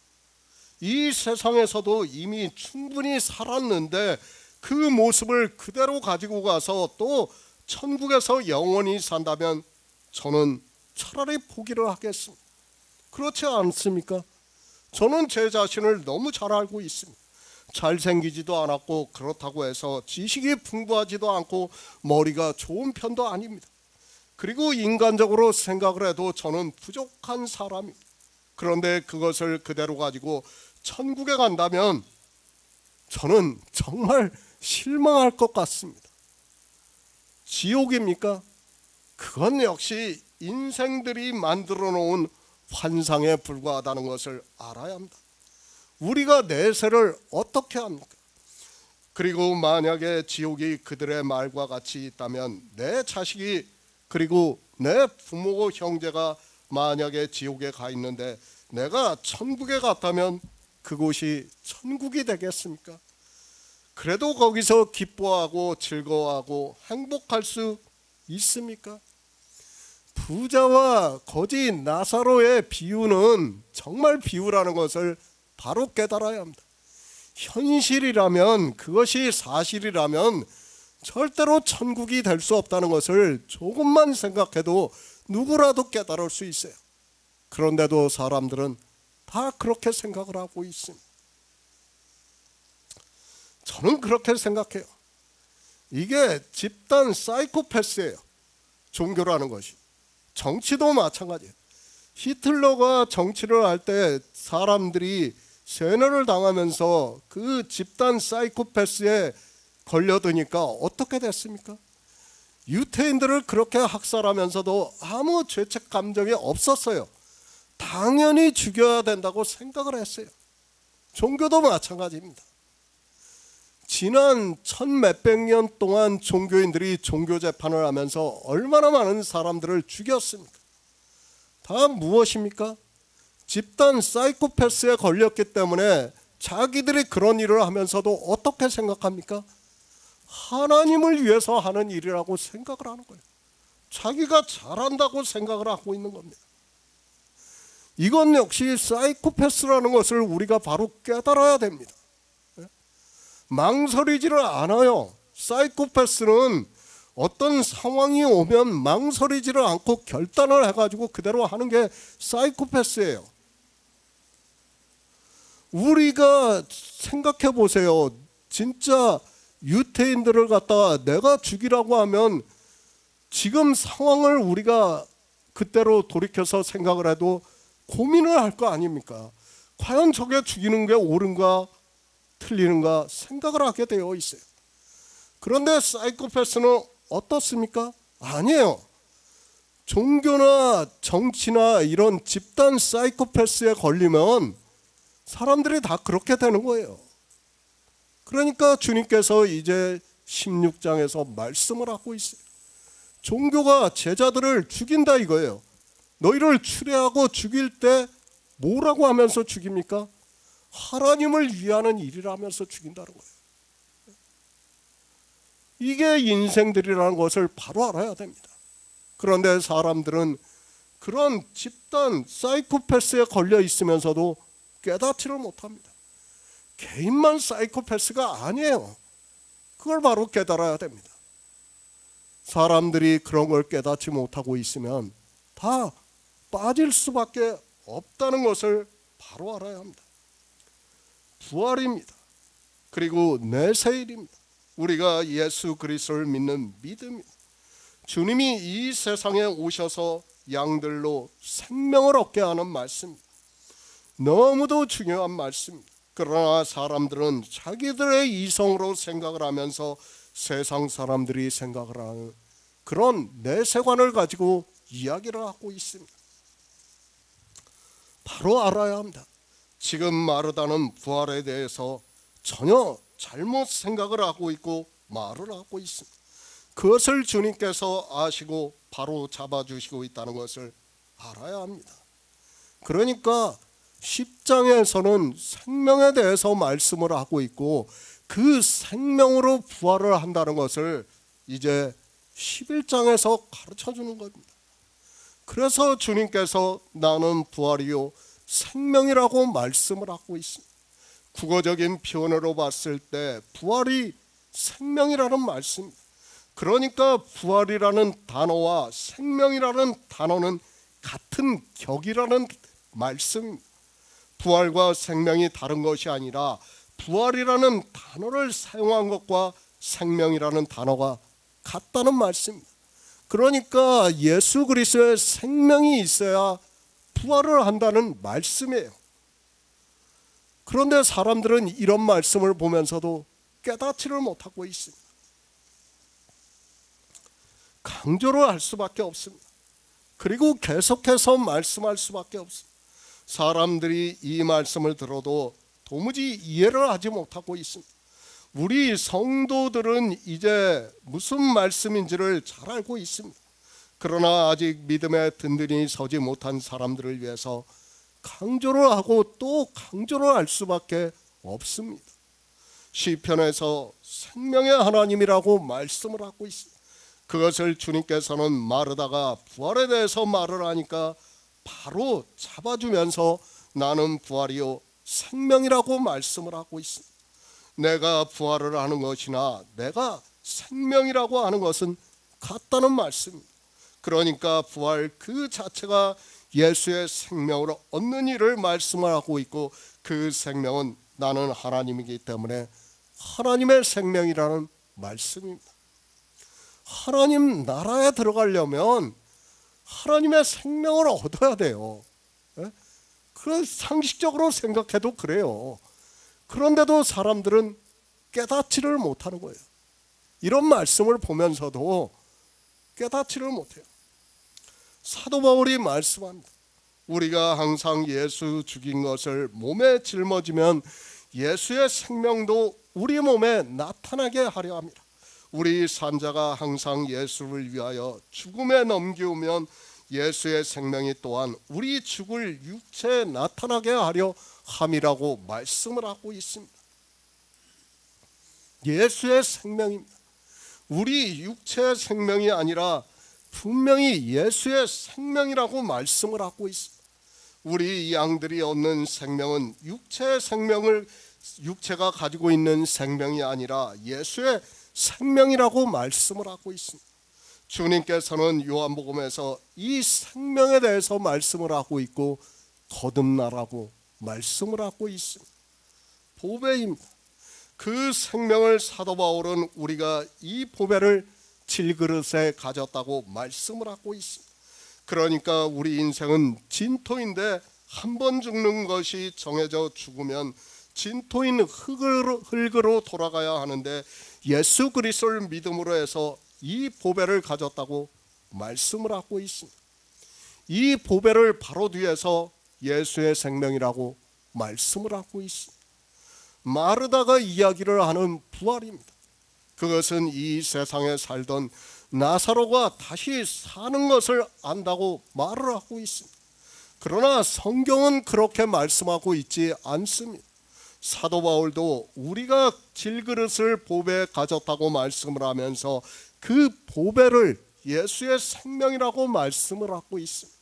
S1: 이 세상에서도 이미 충분히 살았는데 그 모습을 그대로 가지고 가서 또 천국에서 영원히 산다면 저는 차라리 포기를 하겠습니다. 그렇지 않습니까? 저는 제 자신을 너무 잘 알고 있습니다. 잘생기지도 않았고 그렇다고 해서 지식이 풍부하지도 않고 머리가 좋은 편도 아닙니다. 그리고 인간적으로 생각을 해도 저는 부족한 사람입니다. 그런데 그것을 그대로 가지고 천국에 간다면 저는 정말 실망할 것 같습니다. 지옥입니까? 그건 역시 인생들이 만들어 놓은 환상에 불과하다는 것을 알아야 합니다. 우리가 내세를 어떻게 합니까? 그리고 만약에 지옥이 그들의 말과 같이 있다면 내 자식이 그리고 내 부모 형제가 만약에 지옥에 가 있는데 내가 천국에 갔다면 그곳이 천국이 되겠습니까? 그래도 거기서 기뻐하고 즐거워하고 행복할 수 있습니까? 부자와 거지 나사로의 비유는 정말 비유라는 것을 바로 깨달아야 합니다. 현실이라면, 그것이 사실이라면 절대로 천국이 될 수 없다는 것을 조금만 생각해도 누구라도 깨달을 수 있어요. 그런데도 사람들은 다 그렇게 생각을 하고 있습니다. 저는 그렇게 생각해요. 이게 집단 사이코패스예요. 종교라는 것이. 정치도 마찬가지예요. 히틀러가 정치를 할 때 사람들이 세뇌를 당하면서 그 집단 사이코패스에 걸려드니까 어떻게 됐습니까? 유태인들을 그렇게 학살하면서도 아무 죄책 감정이 없었어요. 당연히 죽여야 된다고 생각을 했어요. 종교도 마찬가지입니다. 지난 천 몇백 년 동안 종교인들이 종교 재판을 하면서 얼마나 많은 사람들을 죽였습니까? 다 무엇입니까? 집단 사이코패스에 걸렸기 때문에 자기들이 그런 일을 하면서도 어떻게 생각합니까? 하나님을 위해서 하는 일이라고 생각을 하는 거예요. 자기가 잘한다고 생각을 하고 있는 겁니다. 이건 역시 사이코패스라는 것을 우리가 바로 깨달아야 됩니다. 망설이지를 않아요. 사이코패스는 어떤 상황이 오면 망설이지를 않고 결단을 해가지고 그대로 하는 게 사이코패스예요. 우리가 생각해 보세요. 진짜 유태인들을 갖다가 내가 죽이라고 하면 지금 상황을 우리가 그때로 돌이켜서 생각을 해도 고민을 할 거 아닙니까? 과연 저게 죽이는 게 옳은가 틀리는가 생각을 하게 되어 있어요. 그런데 사이코패스는 어떻습니까? 아니에요. 종교나 정치나 이런 집단 사이코패스에 걸리면 사람들이 다 그렇게 되는 거예요. 그러니까 주님께서 이제 16장에서 말씀을 하고 있어요. 종교가 제자들을 죽인다 이거예요. 너희를 추례하고 죽일 때 뭐라고 하면서 죽입니까? 하나님을 위하는 일이라면서 죽인다는 거예요. 이게 인생들이라는 것을 바로 알아야 됩니다. 그런데 사람들은 그런 집단 사이코패스에 걸려 있으면서도 깨닫지를 못합니다. 개인만 사이코패스가 아니에요. 그걸 바로 깨달아야 됩니다. 사람들이 그런 걸 깨닫지 못하고 있으면 다 빠질 수밖에 없다는 것을 바로 알아야 합니다. 부활입니다. 그리고 내세일입니다. 우리가 예수 그리스도를 믿는 믿음입니다. 주님이 이 세상에 오셔서 양들로 생명을 얻게 하는 말씀입니다. 너무도 중요한 말씀입니다. 그러나 사람들은 자기들의 이성으로 생각을 하면서 세상 사람들이 생각을 하는 그런 내세관을 가지고 이야기를 하고 있습니다. 바로 알아야 합니다. 지금 마르다는 부활에 대해서 전혀 잘못 생각을 하고 있고 말을 하고 있습니다. 그것을 주님께서 아시고 바로 잡아주시고 있다는 것을 알아야 합니다. 그러니까 10장에서는 생명에 대해서 말씀을 하고 있고 그 생명으로 부활을 한다는 것을 이제 11장에서 가르쳐주는 겁니다. 그래서 주님께서 나는 부활이요 생명이라고 말씀을 하고 있습니다. 국어적인 표현으로 봤을 때 부활이 생명이라는 말씀입니다. 그러니까 부활이라는 단어와 생명이라는 단어는 같은 격이라는 말씀입니다. 부활과 생명이 다른 것이 아니라 부활이라는 단어를 사용한 것과 생명이라는 단어가 같다는 말씀입니다. 그러니까 예수 그리스도의 생명이 있어야 부활을 한다는 말씀이에요. 그런데 사람들은 이런 말씀을 보면서도 깨닫지를 못하고 있습니다. 강조를 할 수밖에 없습니다. 그리고 계속해서 말씀할 수밖에 없습니다. 사람들이 이 말씀을 들어도 도무지 이해를 하지 못하고 있습니다. 우리 성도들은 이제 무슨 말씀인지를 잘 알고 있습니다. 그러나 아직 믿음에 든든히 서지 못한 사람들을 위해서 강조를 하고 또 강조를 할 수밖에 없습니다. 시편에서 생명의 하나님이라고 말씀을 하고 있습니다. 그것을 주님께서는 마르다가 부활에 대해서 말을 하니까 바로 잡아주면서 나는 부활이요 생명이라고 말씀을 하고 있습니다. 내가 부활을 하는 것이나 내가 생명이라고 하는 것은 같다는 말씀입니다. 그러니까 부활 그 자체가 예수의 생명으로 얻는 일을 말씀을 하고 있고 그 생명은 나는 하나님이기 때문에 하나님의 생명이라는 말씀입니다. 하나님 나라에 들어가려면 하나님의 생명을 얻어야 돼요. 그 상식적으로 생각해도 그래요. 그런데도 사람들은 깨닫지를 못하는 거예요. 이런 말씀을 보면서도 깨닫지를 못해요. 사도 바울이 말씀합니다. 우리가 항상 예수 죽인 것을 몸에 짊어지면 예수의 생명도 우리 몸에 나타나게 하려 합니다. 우리 산자가 항상 예수를 위하여 죽음에 넘기우면 예수의 생명이 또한 우리 죽을 육체에 나타나게 하려 함이라고 말씀을 하고 있습니다. 예수의 생명입니다. 우리 육체의 생명이 아니라 분명히 예수의 생명이라고 말씀을 하고 있습니다. 우리 양들이 얻는 생명은 육체가 가지고 있는 생명이 아니라 예수의 생명이라고 말씀을 하고 있습니다. 주님께서는 요한복음에서 이 생명에 대해서 말씀을 하고 있고 거듭나라고 말씀을 하고 있습니다. 보배입니다. 그 생명을 사도 바울은 우리가 이 보배를 질그릇에 가졌다고 말씀을 하고 있습니다. 그러니까 우리 인생은 진토인데 한 번 죽는 것이 정해져 죽으면 진토인 흙으로 돌아가야 하는데 예수 그리스도를 믿음으로 해서 이 보배를 가졌다고 말씀을 하고 있습니다. 이 보배를 바로 뒤에서 예수의 생명이라고 말씀을 하고 있습니다. 마르다가 이야기를 하는 부활입니다. 그것은 이 세상에 살던 나사로가 다시 사는 것을 안다고 말을 하고 있습니다. 그러나 성경은 그렇게 말씀하고 있지 않습니다. 사도 바울도 우리가 질그릇을 보배에 가졌다고 말씀을 하면서 그 보배를 예수의 생명이라고 말씀을 하고 있습니다.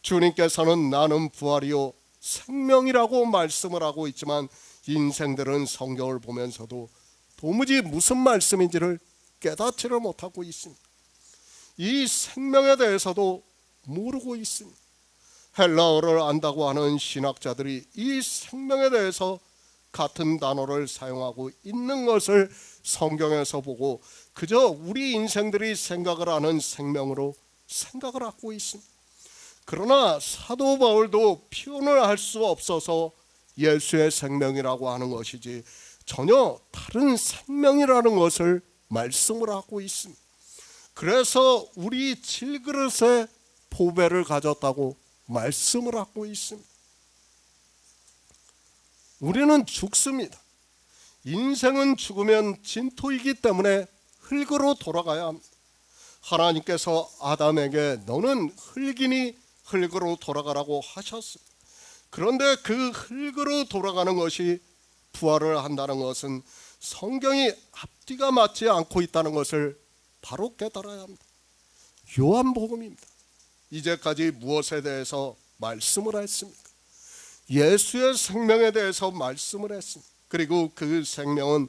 S1: 주님께서는 나는 부활이요 생명이라고 말씀을 하고 있지만 인생들은 성경을 보면서도 도무지 무슨 말씀인지를 깨닫지를 못하고 있습니다. 이 생명에 대해서도 모르고 있습니다. 헬라어를 안다고 하는 신학자들이 이 생명에 대해서 같은 단어를 사용하고 있는 것을 성경에서 보고 그저 우리 인생들이 생각을 하는 생명으로 생각을 하고 있습니다. 그러나 사도 바울도 표현을 할 수 없어서 예수의 생명이라고 하는 것이지 전혀 다른 생명이라는 것을 말씀을 하고 있습니다. 그래서 우리 질그릇에 보배를 가졌다고 말씀을 하고 있습니다. 우리는 죽습니다. 인생은 죽으면 진토이기 때문에 흙으로 돌아가야 합니다. 하나님께서 아담에게 너는 흙이니 흙으로 돌아가라고 하셨습니다. 그런데 그 흙으로 돌아가는 것이 부활을 한다는 것은 성경이 앞뒤가 맞지 않고 있다는 것을 바로 깨달아야 합니다. 요한복음입니다. 이제까지 무엇에 대해서 말씀을 했습니까? 예수의 생명에 대해서 말씀을 했습니다. 그리고 그 생명은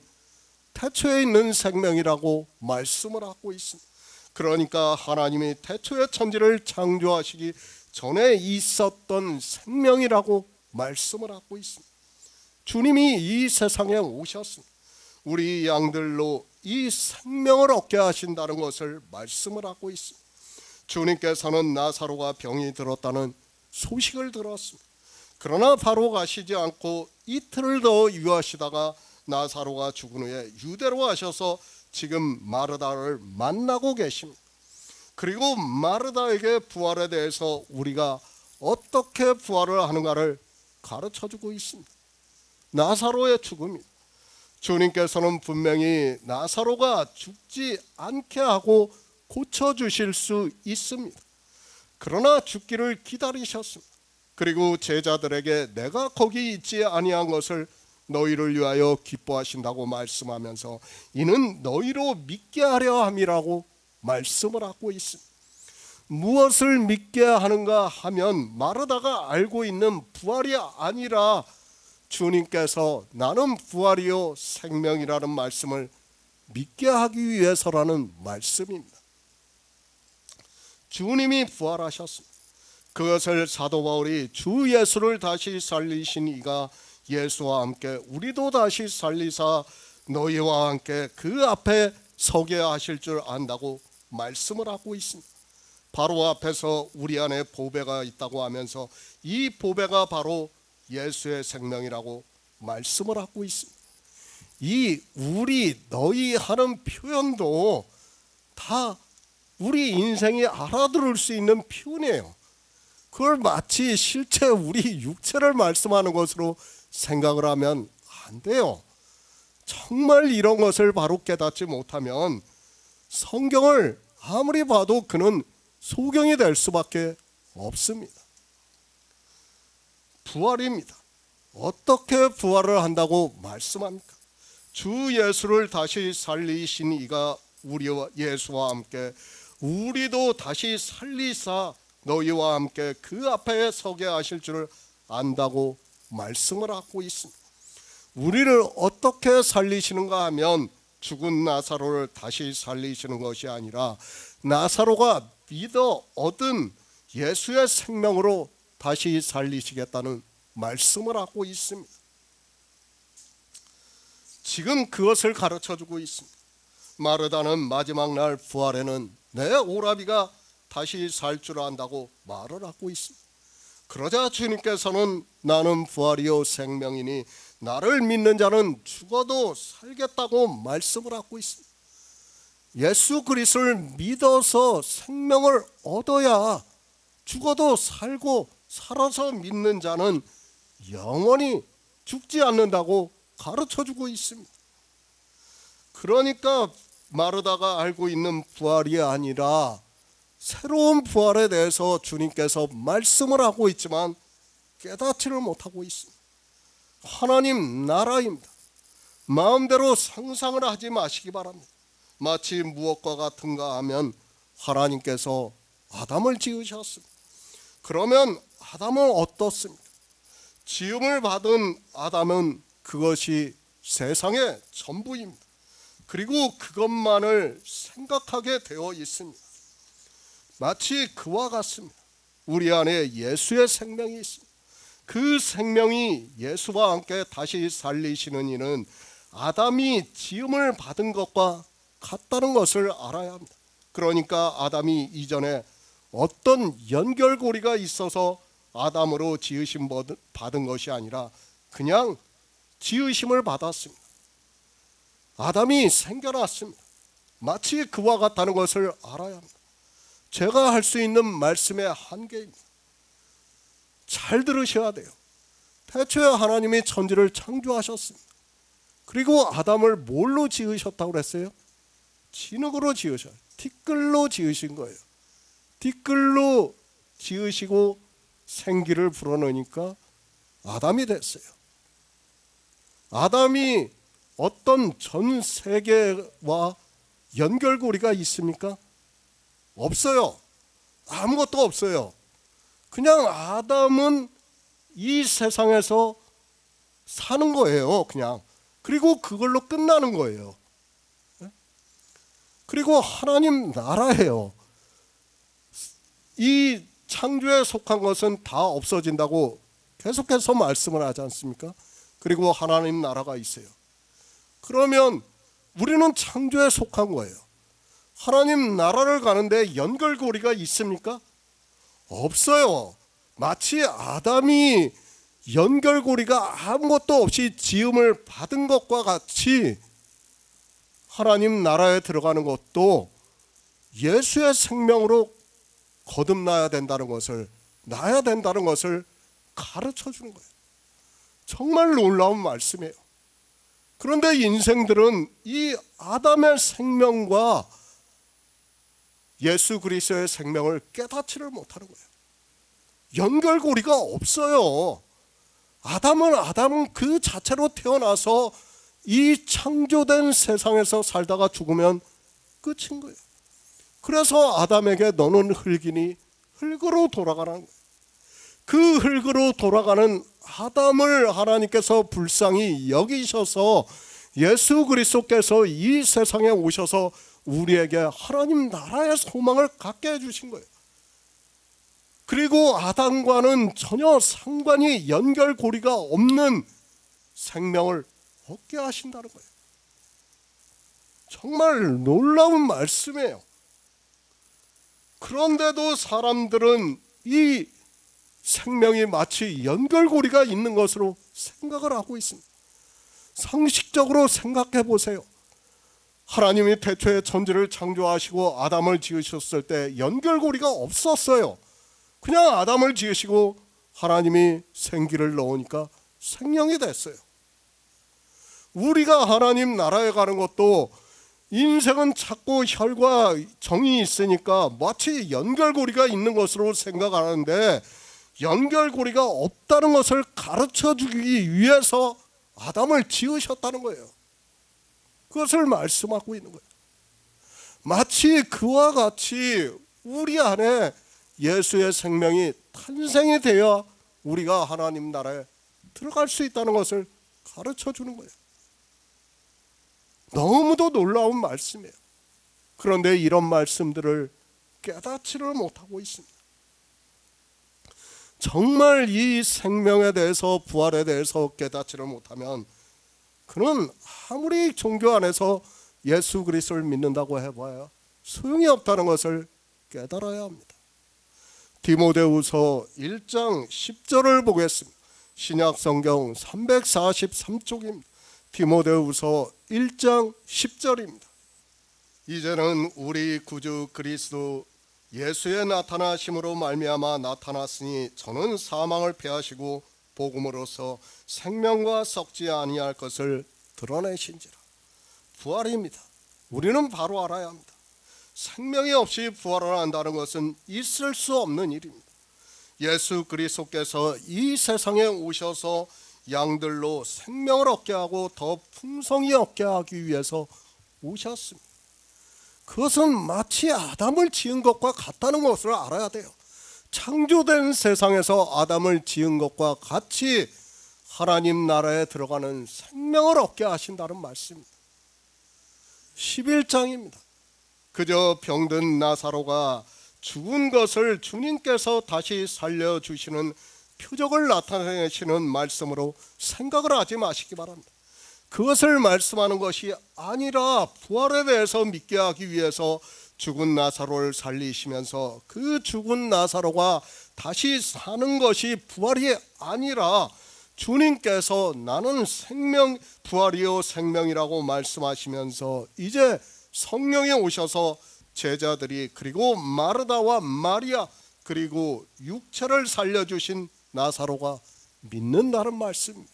S1: 태초에 있는 생명이라고 말씀을 하고 있습니다. 그러니까 하나님이 태초의 천지를 창조하시기 전에 있었던 생명이라고 말씀을 하고 있습니다. 주님이 이 세상에 오셨습니다. 우리 양들로 이 생명을 얻게 하신다는 것을 말씀을 하고 있습니다. 주님께서는 나사로가 병이 들었다는 소식을 들었습니다. 그러나 바로 가시지 않고 이틀을 더 유하시다가 나사로가 죽은 후에 유대로 가셔서 지금 마르다를 만나고 계십니다. 그리고 마르다에게 부활에 대해서 우리가 어떻게 부활을 하는가를 가르쳐주고 있습니다. 나사로의 죽음입니다. 주님께서는 분명히 나사로가 죽지 않게 하고 고쳐주실 수 있습니다. 그러나 죽기를 기다리셨습니다. 그리고 제자들에게 내가 거기 있지 아니한 것을 너희를 위하여 기뻐하신다고 말씀하면서 이는 너희로 믿게 하려 함이라고 말씀을 하고 있습니다. 무엇을 믿게 하는가 하면 마르다가 알고 있는 부활이 아니라 주님께서 나는 부활이요 생명이라는 말씀을 믿게 하기 위해서라는 말씀입니다. 주님이 부활하셨습니다. 그것을 사도 바울이 주 예수를 다시 살리신 이가 예수와 함께 우리도 다시 살리사 너희와 함께 그 앞에 서게 하실 줄 안다고 말씀을 하고 있습니다. 바로 앞에서 우리 안에 보배가 있다고 하면서 이 보배가 바로 예수의 생명이라고 말씀을 하고 있습니다. 이 우리 너희 하는 표현도 다 우리 인생이 알아들을 수 있는 표현이에요. 그걸 마치 실제 우리 육체를 말씀하는 것으로 생각을 하면 안 돼요. 정말 이런 것을 바로 깨닫지 못하면 성경을 아무리 봐도 그는 소경이 될 수밖에 없습니다. 부활입니다. 어떻게 부활을 한다고 말씀합니까? 주 예수를 다시 살리신 이가 우리와 예수와 함께 우리도 다시 살리사 너희와 함께 그 앞에 서게 하실 줄 안다고 말씀을 하고 있습니다. 우리를 어떻게 살리시는가 하면 죽은 나사로를 다시 살리시는 것이 아니라 나사로가 믿어 얻은 예수의 생명으로 다시 살리시겠다는 말씀을 하고 있습니다. 지금 그것을 가르쳐주고 있습니다. 마르다는 마지막 날 부활에는 내 오라비가 다시 살 줄 안다고 말을 하고 있습니다. 그러자 주님께서는 나는 부활이요 생명이니 나를 믿는 자는 죽어도 살겠다고 말씀을 하고 있습니다. 예수 그리스도를 믿어서 생명을 얻어야 죽어도 살고 살아서 믿는 자는 영원히 죽지 않는다고 가르쳐주고 있습니다. 그러니까 마르다가 알고 있는 부활이 아니라 새로운 부활에 대해서 주님께서 말씀을 하고 있지만 깨닫지를 못하고 있습니다. 하나님 나라입니다. 마음대로 상상을 하지 마시기 바랍니다. 마치 무엇과 같은가 하면 하나님께서 아담을 지으셨습니다. 그러면 아담은 어떻습니까? 지음을 받은 아담은 그것이 세상의 전부입니다. 그리고 그것만을 생각하게 되어 있습니다. 마치 그와 같습니다. 우리 안에 예수의 생명이 있습니다. 그 생명이 예수와 함께 다시 살리시는 이는 아담이 지음을 받은 것과 같다는 것을 알아야 합니다. 그러니까 아담이 이전에 어떤 연결고리가 있어서 아담으로 지으심 받은 것이 아니라 그냥 지으심을 받았습니다. 아담이 생겨났습니다. 마치 그와 같다는 것을 알아야 합니다. 제가 할 수 있는 말씀의 한계입니다. 잘 들으셔야 돼요. 태초에 하나님이 천지를 창조하셨습니다. 그리고 아담을 뭘로 지으셨다고 그랬어요? 진흙으로 지으셔요. 티끌로 지으신 거예요. 티끌로 지으시고 생기를 불어넣으니까 아담이 됐어요. 아담이 어떤 전 세계와 연결고리가 있습니까? 없어요. 아무것도 없어요. 그냥 아담은 이 세상에서 사는 거예요. 그냥. 그리고 그걸로 끝나는 거예요. 그리고 하나님 나라예요. 이 창조에 속한 것은 다 없어진다고 계속해서 말씀을 하지 않습니까? 그리고 하나님 나라가 있어요. 그러면 우리는 창조에 속한 거예요. 하나님 나라를 가는데 연결고리가 있습니까? 없어요. 마치 아담이 연결고리가 아무것도 없이 지음을 받은 것과 같이 하나님 나라에 들어가는 것도 예수의 생명으로 거듭나야 된다는 것을, 나야 된다는 것을 가르쳐 주는 거예요. 정말 놀라운 말씀이에요. 그런데 인생들은 이 아담의 생명과 예수 그리스도의 생명을 깨닫지를 못하는 거예요. 연결고리가 없어요. 아담은 그 자체로 태어나서 이 창조된 세상에서 살다가 죽으면 끝인 거예요. 그래서 아담에게 너는 흙이니 흙으로 돌아가라는 거예요. 그 흙으로 돌아가는 아담을 하나님께서 불쌍히 여기셔서 예수 그리스도께서 이 세상에 오셔서 우리에게 하나님 나라의 소망을 갖게 해주신 거예요. 그리고 아담과는 전혀 상관이 연결고리가 없는 생명을 얻게 하신다는 거예요. 정말 놀라운 말씀이에요. 그런데도 사람들은 이 생명이 마치 연결고리가 있는 것으로 생각을 하고 있습니다. 상식적으로 생각해 보세요. 하나님이 태초에 천지를 창조하시고 아담을 지으셨을 때 연결고리가 없었어요. 그냥 아담을 지으시고 하나님이 생기를 넣으니까 생명이 됐어요. 우리가 하나님 나라에 가는 것도 인생은 자꾸 혈과 정이 있으니까 마치 연결고리가 있는 것으로 생각하는데, 연결고리가 없다는 것을 가르쳐주기 위해서 아담을 지으셨다는 거예요. 그것을 말씀하고 있는 거예요. 마치 그와 같이 우리 안에 예수의 생명이 탄생이 되어 우리가 하나님 나라에 들어갈 수 있다는 것을 가르쳐주는 거예요. 너무도 놀라운 말씀이에요. 그런데 이런 말씀들을 깨닫지를 못하고 있습니다. 정말 이 생명에 대해서, 부활에 대해서 깨닫지를 못하면 그는 아무리 종교 안에서 예수 그리스도를 믿는다고 해봐야 소용이 없다는 것을 깨달아야 합니다. 디모데후서 1장 10절을 보겠습니다. 신약성경 343쪽입니다. 디모데후서 1장 10절입니다. 이제는 우리 구주 그리스도 예수의 나타나심으로 말미암아 나타났으니 저는 사망을 패하시고 복음으로써 생명과 썩지 아니할 것을 드러내신지라. 부활입니다. 우리는 바로 알아야 합니다. 생명이 없이 부활을 한다는 것은 있을 수 없는 일입니다. 예수 그리스도께서 이 세상에 오셔서 양들로 생명을 얻게 하고 더 풍성히 얻게 하기 위해서 오셨습니다. 그것은 마치 아담을 지은 것과 같다는 것을 알아야 돼요. 창조된 세상에서 아담을 지은 것과 같이 하나님 나라에 들어가는 생명을 얻게 하신다는 말씀입니다. 11장입니다. 그저 병든 나사로가 죽은 것을 주님께서 다시 살려주시는 표적을 나타내시는 말씀으로 생각을 하지 마시기 바랍니다. 그것을 말씀하는 것이 아니라 부활에 대해서 믿게 하기 위해서 죽은 나사로를 살리시면서 그 죽은 나사로가 다시 사는 것이 부활이 아니라 주님께서 나는 생명, 부활이요 생명이라고 말씀하시면서 이제 성령이 오셔서 제자들이, 그리고 마르다와 마리아, 그리고 육체를 살려주신 나사로가 믿는다는 말씀입니다.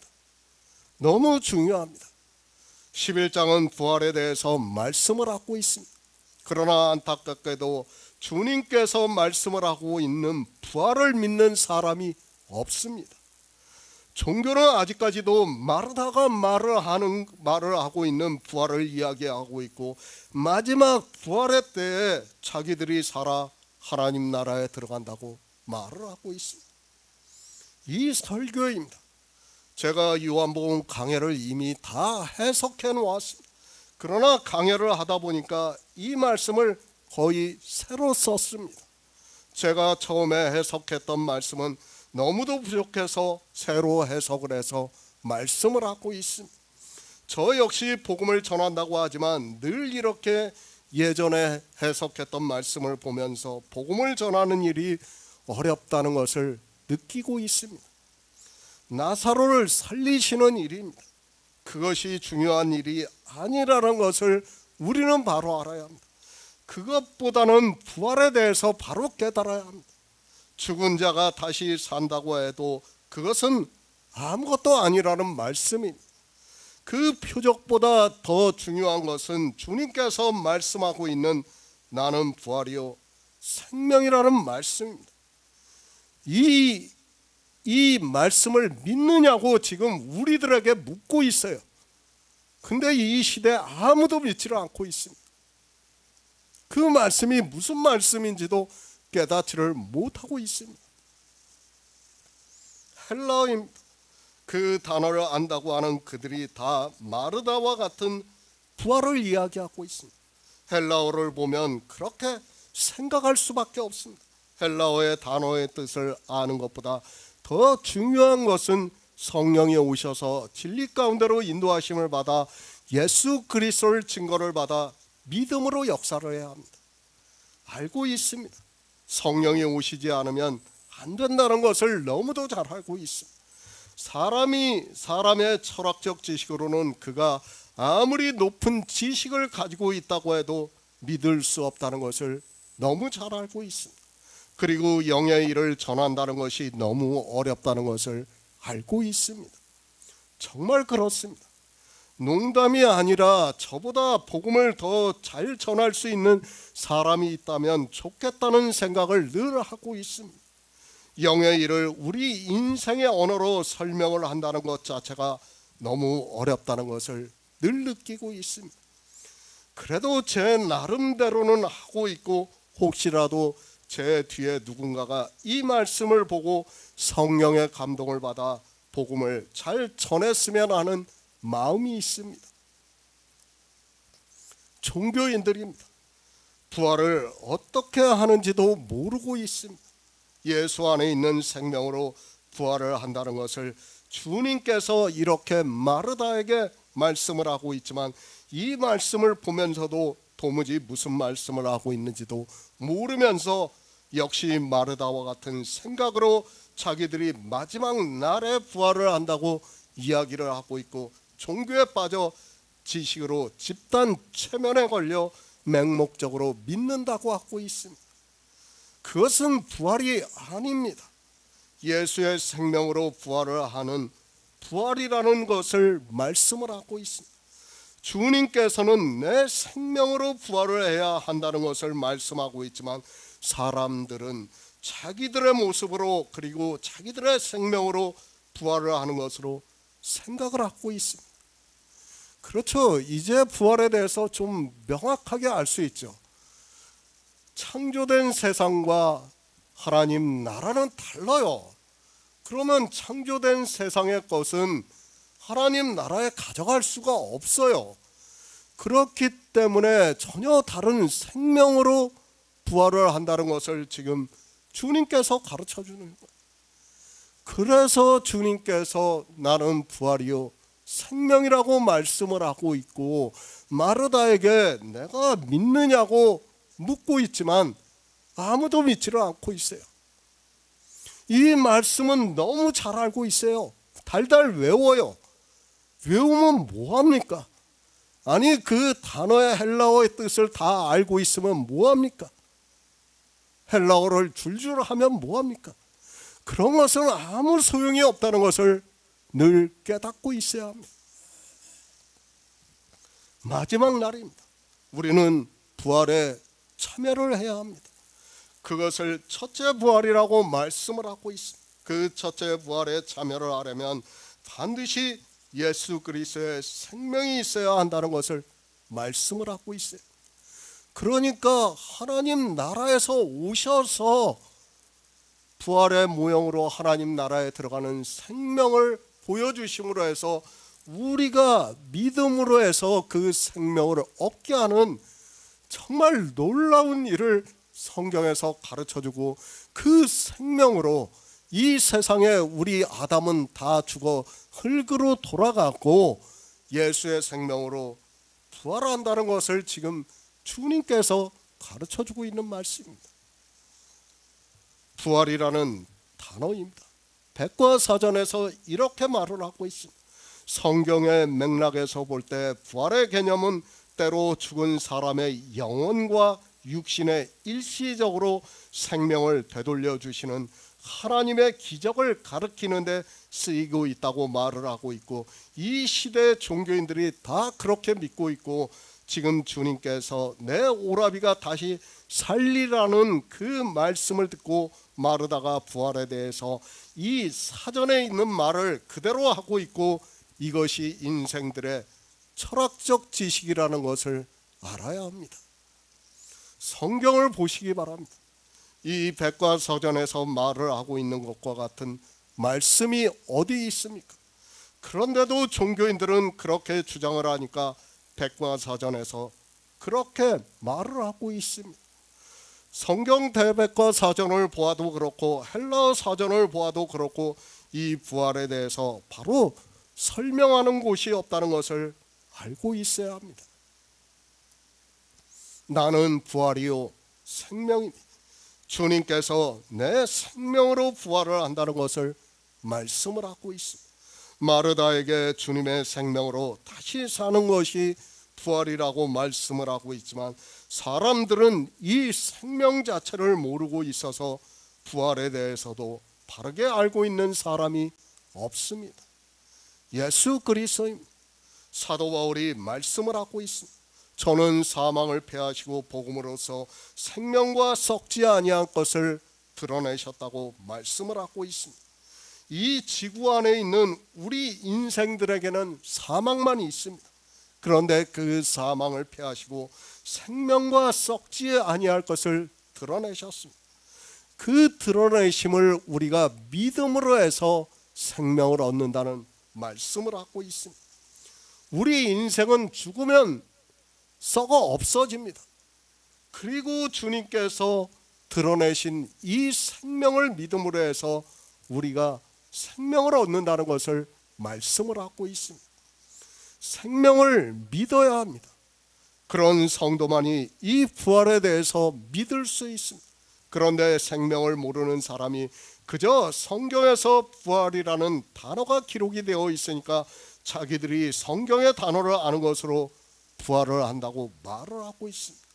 S1: 너무 중요합니다. 11장은 부활에 대해서 말씀을 하고 있습니다. 그러나 안타깝게도 주님께서 말씀을 하고 있는 부활을 믿는 사람이 없습니다. 종교는 아직까지도 마르다가 말을 하고 있는 부활을 이야기하고 있고, 마지막 부활의 때에 자기들이 살아 하나님 나라에 들어간다고 말을 하고 있습니다. 이 설교입니다. 제가 요한복음 강해를 이미 다 해석해 놓았습니다. 그러나 강해를 하다 보니까 이 말씀을 거의 새로 썼습니다. 제가 처음에 해석했던 말씀은 너무도 부족해서 새로 해석을 해서 말씀을 하고 있습니다. 저 역시 복음을 전한다고 하지만 늘 이렇게 예전에 해석했던 말씀을 보면서 복음을 전하는 일이 어렵다는 것을 느끼고 있습니다. 나사로를 살리시는 일입니다. 그것이 중요한 일이 아니라는 것을 우리는 바로 알아야 합니다. 그것보다는 부활에 대해서 바로 깨달아야 합니다. 죽은 자가 다시 산다고 해도 그것은 아무것도 아니라는 말씀입니다. 그 표적보다 더 중요한 것은 주님께서 말씀하고 있는 나는 부활이요 생명이라는 말씀입니다. 이 말씀을 믿느냐고 지금 우리들에게 묻고 있어요. 근데 이 시대에 아무도 믿지를 않고 있습니다. 그 말씀이 무슨 말씀인지도 깨닫지를 못하고 있습니다. 헬라어입니다. 그 단어를 안다고 하는 그들이 다 마르다와 같은 부활을 이야기하고 있습니다. 헬라어를 보면 그렇게 생각할 수밖에 없습니다. 헬라어의 단어의 뜻을 아는 것보다 더 중요한 것은 성령이 오셔서 진리 가운데로 인도하심을 받아 예수 그리스도를 증거를 받아 믿음으로 역사를 해야 합니다. 알고 있습니다. 성령이 오시지 않으면 안 된다는 것을 너무도 잘 알고 있습니다. 사람의 철학적 지식으로는 그가 아무리 높은 지식을 가지고 있다고 해도 믿을 수 없다는 것을 너무 잘 알고 있습니다. 그리고 영의 일을 전한다는 것이 너무 어렵다는 것을 알고 있습니다. 정말 그렇습니다. 농담이 아니라 저보다 복음을 더 잘 전할 수 있는 사람이 있다면 좋겠다는 생각을 늘 하고 있습니다. 영의 일을 우리 인생의 언어로 설명을 한다는 것 자체가 너무 어렵다는 것을 늘 느끼고 있습니다. 그래도 제 나름대로는 하고 있고, 혹시라도 제 뒤에 누군가가 이 말씀을 보고 성령의 감동을 받아 복음을 잘 전했으면 하는 마음이 있습니다. 종교인들입니다. 부활을 어떻게 하는지도 모르고 있습니다. 예수 안에 있는 생명으로 부활을 한다는 것을 주님께서 이렇게 마르다에게 말씀을 하고 있지만, 이 말씀을 보면서도 도무지 무슨 말씀을 하고 있는지도 모르면서 역시 마르다와 같은 생각으로 자기들이 마지막 날에 부활을 한다고 이야기를 하고 있고, 종교에 빠져 지식으로 집단 최면에 걸려 맹목적으로 믿는다고 하고 있습니다. 그것은 부활이 아닙니다. 예수의 생명으로 부활을 하는 부활이라는 것을 말씀을 하고 있습니다. 주님께서는 내 생명으로 부활을 해야 한다는 것을 말씀하고 있지만, 사람들은 자기들의 모습으로 그리고 자기들의 생명으로 부활을 하는 것으로 생각을 하고 있습니다. 그렇죠. 이제 부활에 대해서 좀 명확하게 알 수 있죠. 창조된 세상과 하나님 나라는 달라요. 그러면 창조된 세상의 것은 하나님 나라에 가져갈 수가 없어요. 그렇기 때문에 전혀 다른 생명으로 부활을 한다는 것을 지금 주님께서 가르쳐 주는 거예요. 그래서 주님께서 나는 부활이요 생명이라고 말씀을 하고 있고, 마르다에게 내가 믿느냐고 묻고 있지만 아무도 믿지를 않고 있어요. 이 말씀은 너무 잘 알고 있어요. 달달 외워요. 외우면 뭐합니까? 아니, 그 단어의 헬라어의 뜻을 다 알고 있으면 뭐합니까? 헬라어를 줄줄 하면 뭐합니까? 그런 것은 아무 소용이 없다는 것을 늘 깨닫고 있어야 합니다. 마지막 날입니다. 우리는 부활에 참여를 해야 합니다. 그것을 첫째 부활이라고 말씀을 하고 있습니다. 그 첫째 부활에 참여를 하려면 반드시 예수 그리스도의 생명이 있어야 한다는 것을 말씀을 하고 있어요. 그러니까 하나님 나라에서 오셔서 부활의 모형으로 하나님 나라에 들어가는 생명을 보여주심으로 해서 우리가 믿음으로 해서 그 생명을 얻게 하는 정말 놀라운 일을 성경에서 가르쳐주고, 그 생명으로 이 세상에 우리 아담은 다 죽어 흙으로 돌아가고 예수의 생명으로 부활한다는 것을 지금 주님께서 가르쳐주고 있는 말씀입니다. 부활이라는 단어입니다. 백과사전에서 이렇게 말을 하고 있습니다. 성경의 맥락에서 볼 때 부활의 개념은 때로 죽은 사람의 영혼과 육신에 일시적으로 생명을 되돌려 주시는 하나님의 기적을 가리키는 데 쓰이고 있다고 말을 하고 있고, 이 시대의 종교인들이 다 그렇게 믿고 있고, 지금 주님께서 내 오라비가 다시 살리라는 그 말씀을 듣고 마르다가 부활에 대해서 이 사전에 있는 말을 그대로 하고 있고, 이것이 인생들의 철학적 지식이라는 것을 알아야 합니다. 성경을 보시기 바랍니다. 이 백과사전에서 말을 하고 있는 것과 같은 말씀이 어디 있습니까? 그런데도 종교인들은 그렇게 주장을 하니까 백과사전에서 그렇게 말을 하고 있습니다. 성경 대백과사전을 보아도 그렇고 헬라어 사전을 보아도 그렇고 이 부활에 대해서 바로 설명하는 곳이 없다는 것을 알고 있어야 합니다. 나는 부활이요 생명이니 주님께서 내 생명으로 부활을 한다는 것을 말씀을 하고 있습니다. 마르다에게 주님의 생명으로 다시 사는 것이 부활이라고 말씀을 하고 있지만 사람들은 이 생명 자체를 모르고 있어서 부활에 대해서도 바르게 알고 있는 사람이 없습니다. 예수 그리스도입니다. 사도 바울이 말씀을 하고 있습니다. 저는 사망을 패하시고 복음으로써 생명과 썩지 아니한 것을 드러내셨다고 말씀을 하고 있습니다. 이 지구 안에 있는 우리 인생들에게는 사망만 있습니다. 그런데 그 사망을 패하시고 생명과 썩지 아니할 것을 드러내셨습니다. 그 드러내심을 우리가 믿음으로 해서 생명을 얻는다는 말씀을 하고 있습니다. 우리 인생은 죽으면 썩어 없어집니다. 그리고 주님께서 드러내신 이 생명을 믿음으로 해서 우리가 생명을 얻는다는 것을 말씀을 하고 있습니다. 생명을 믿어야 합니다. 그런 성도만이 이 부활에 대해서 믿을 수 있습니다. 그런데 생명을 모르는 사람이 그저 성경에서 부활이라는 단어가 기록이 되어 있으니까 자기들이 성경의 단어를 아는 것으로 부활을 한다고 말을 하고 있습니다.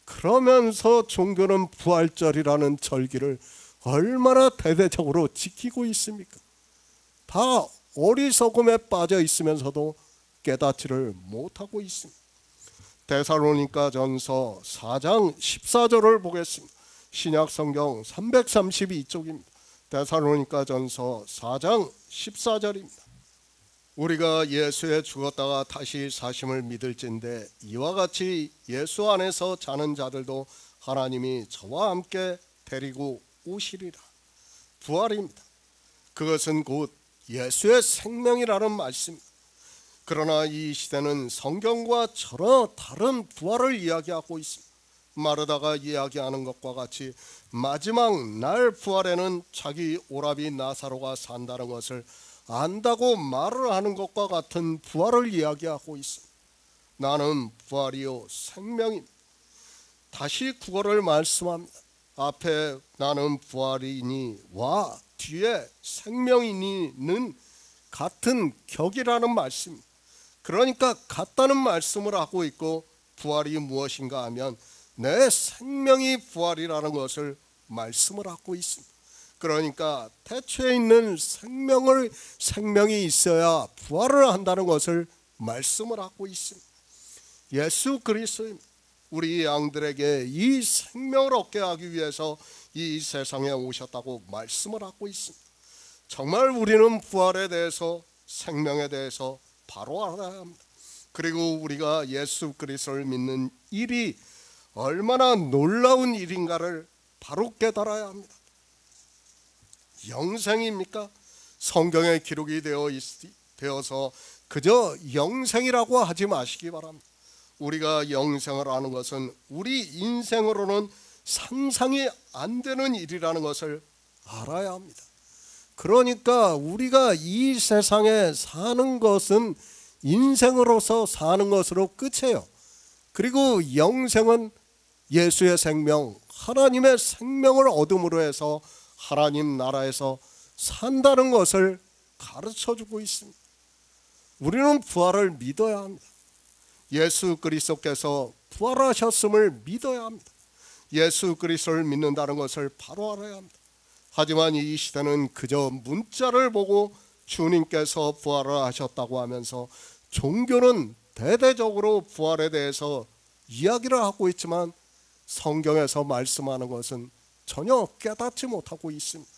S1: 그러면서 종교는 부활절이라는 절기를 얼마나 대대적으로 지키고 있습니까? 다 어리석음에 빠져 있으면서도 깨닫지를 못하고 있습니다. 데살로니가전서 4장 14절을 보겠습니다. 신약성경 332쪽입니다. 데살로니가전서 4장 14절입니다. 우리가 예수에 죽었다가 다시 사심을 믿을진대 이와 같이 예수 안에서 자는 자들도 하나님이 저와 함께 데리고 오시리라. 부활입니다. 그것은 곧 예수의 생명이라는 말씀입니다. 그러나 이 시대는 성경과 전혀 다른 부활을 이야기하고 있습니다. 마르다가 이야기하는 것과 같이 마지막 날 부활에는 자기 오라비 나사로가 산다는 것을 안다고 말을 하는 것과 같은 부활을 이야기하고 있습니다. 나는 부활이요 생명입니다. 다시 국어를 말씀합니다. 앞에 나는 부활이니 와 뒤에 생명이니는 같은 격이라는 말씀입니다. 그러니까 같다는 말씀을 하고 있고 부활이 무엇인가 하면 내 생명이 부활이라는 것을 말씀을 하고 있습니다. 그러니까 태초에 있는 생명이 있어야 부활을 한다는 것을 말씀을 하고 있습니다. 예수 그리스도입니다. 우리 양들에게 이 생명을 얻게 하기 위해서 이 세상에 오셨다고 말씀을 하고 있습니다. 정말 우리는 부활에 대해서 생명에 대해서 바로 알아야 합니다. 그리고 우리가 예수 그리스도를 믿는 일이 얼마나 놀라운 일인가를 바로 깨달아야 합니다. 영생입니까? 성경에 기록이 되어서 그저 영생이라고 하지 마시기 바랍니다. 우리가 영생을 하는 것은 우리 인생으로는 상상이 안 되는 일이라는 것을 알아야 합니다. 그러니까 우리가 이 세상에 사는 것은 인생으로서 사는 것으로 끝이에요. 그리고 영생은 예수의 생명, 하나님의 생명을 얻음으로 해서 하나님 나라에서 산다는 것을 가르쳐주고 있습니다. 우리는 부활을 믿어야 합니다. 예수 그리스도께서 부활하셨음을 믿어야 합니다. 예수 그리스도를 믿는다는 것을 바로 알아야 합니다. 하지만 이 시대는 그저 문자를 보고 주님께서 부활을 하셨다고 하면서 종교는 대대적으로 부활에 대해서 이야기를 하고 있지만 성경에서 말씀하는 것은 전혀 깨닫지 못하고 있습니다.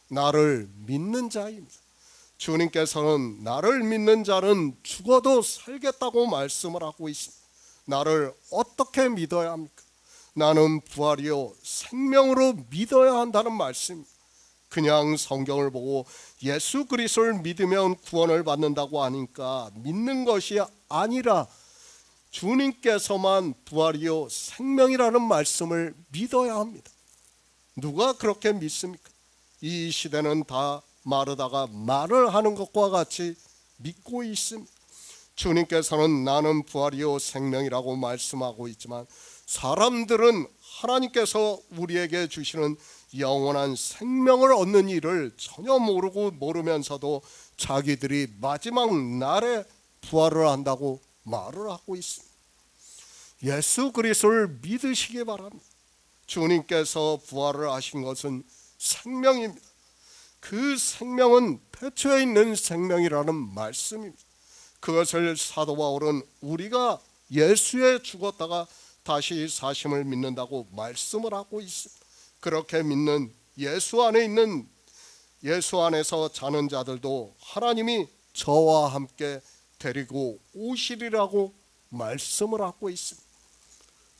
S1: 나를 믿는 자입니다. 주님께서는 나를 믿는 자는 죽어도 살겠다고 말씀을 하고 있습니다. 나를 어떻게 믿어야 합니까? 나는 부활이요 생명으로 믿어야 한다는 말씀입니다. 그냥 성경을 보고 예수 그리스도를 믿으면 구원을 받는다고 하니까 믿는 것이 아니라 주님께서만 부활이요 생명이라는 말씀을 믿어야 합니다. 누가 그렇게 믿습니까? 이 시대는 다 마르다가 말을 하는 것과 같이 믿고 있습니다. 주님께서는 나는 부활이요 생명이라고 말씀하고 있지만 사람들은 하나님께서 우리에게 주시는 영원한 생명을 얻는 일을 전혀 모르면서도 자기들이 마지막 날에 부활을 한다고 말을 하고 있습니다. 예수 그리스도를 믿으시기 바랍니다. 주님께서 부활을 하신 것은 생명입니다. 그 생명은 태초에 있는 생명이라는 말씀입니다. 그것을 사도 바울은 우리가 예수에 죽었다가 다시 사심을 믿는다고 말씀을 하고 있습니다. 그렇게 믿는 예수 안에서 자는 자들도 하나님이 저와 함께 데리고 오시리라고 말씀을 하고 있습니다.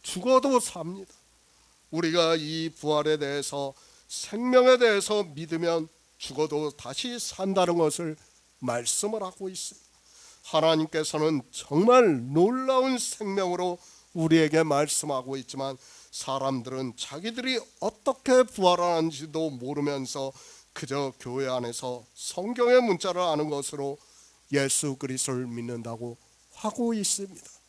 S1: 죽어도 삽니다. 우리가 이 부활에 대해서, 생명에 대해서 믿으면 죽어도 다시 산다는 것을 말씀을 하고 있습니다. 하나님께서는 정말 놀라운 생명으로 우리에게 말씀하고 있지만 사람들은 자기들이 어떻게 부활하는지도 모르면서 그저 교회 안에서 성경의 문자를 아는 것으로 예수 그리스도를 믿는다고 하고 있습니다.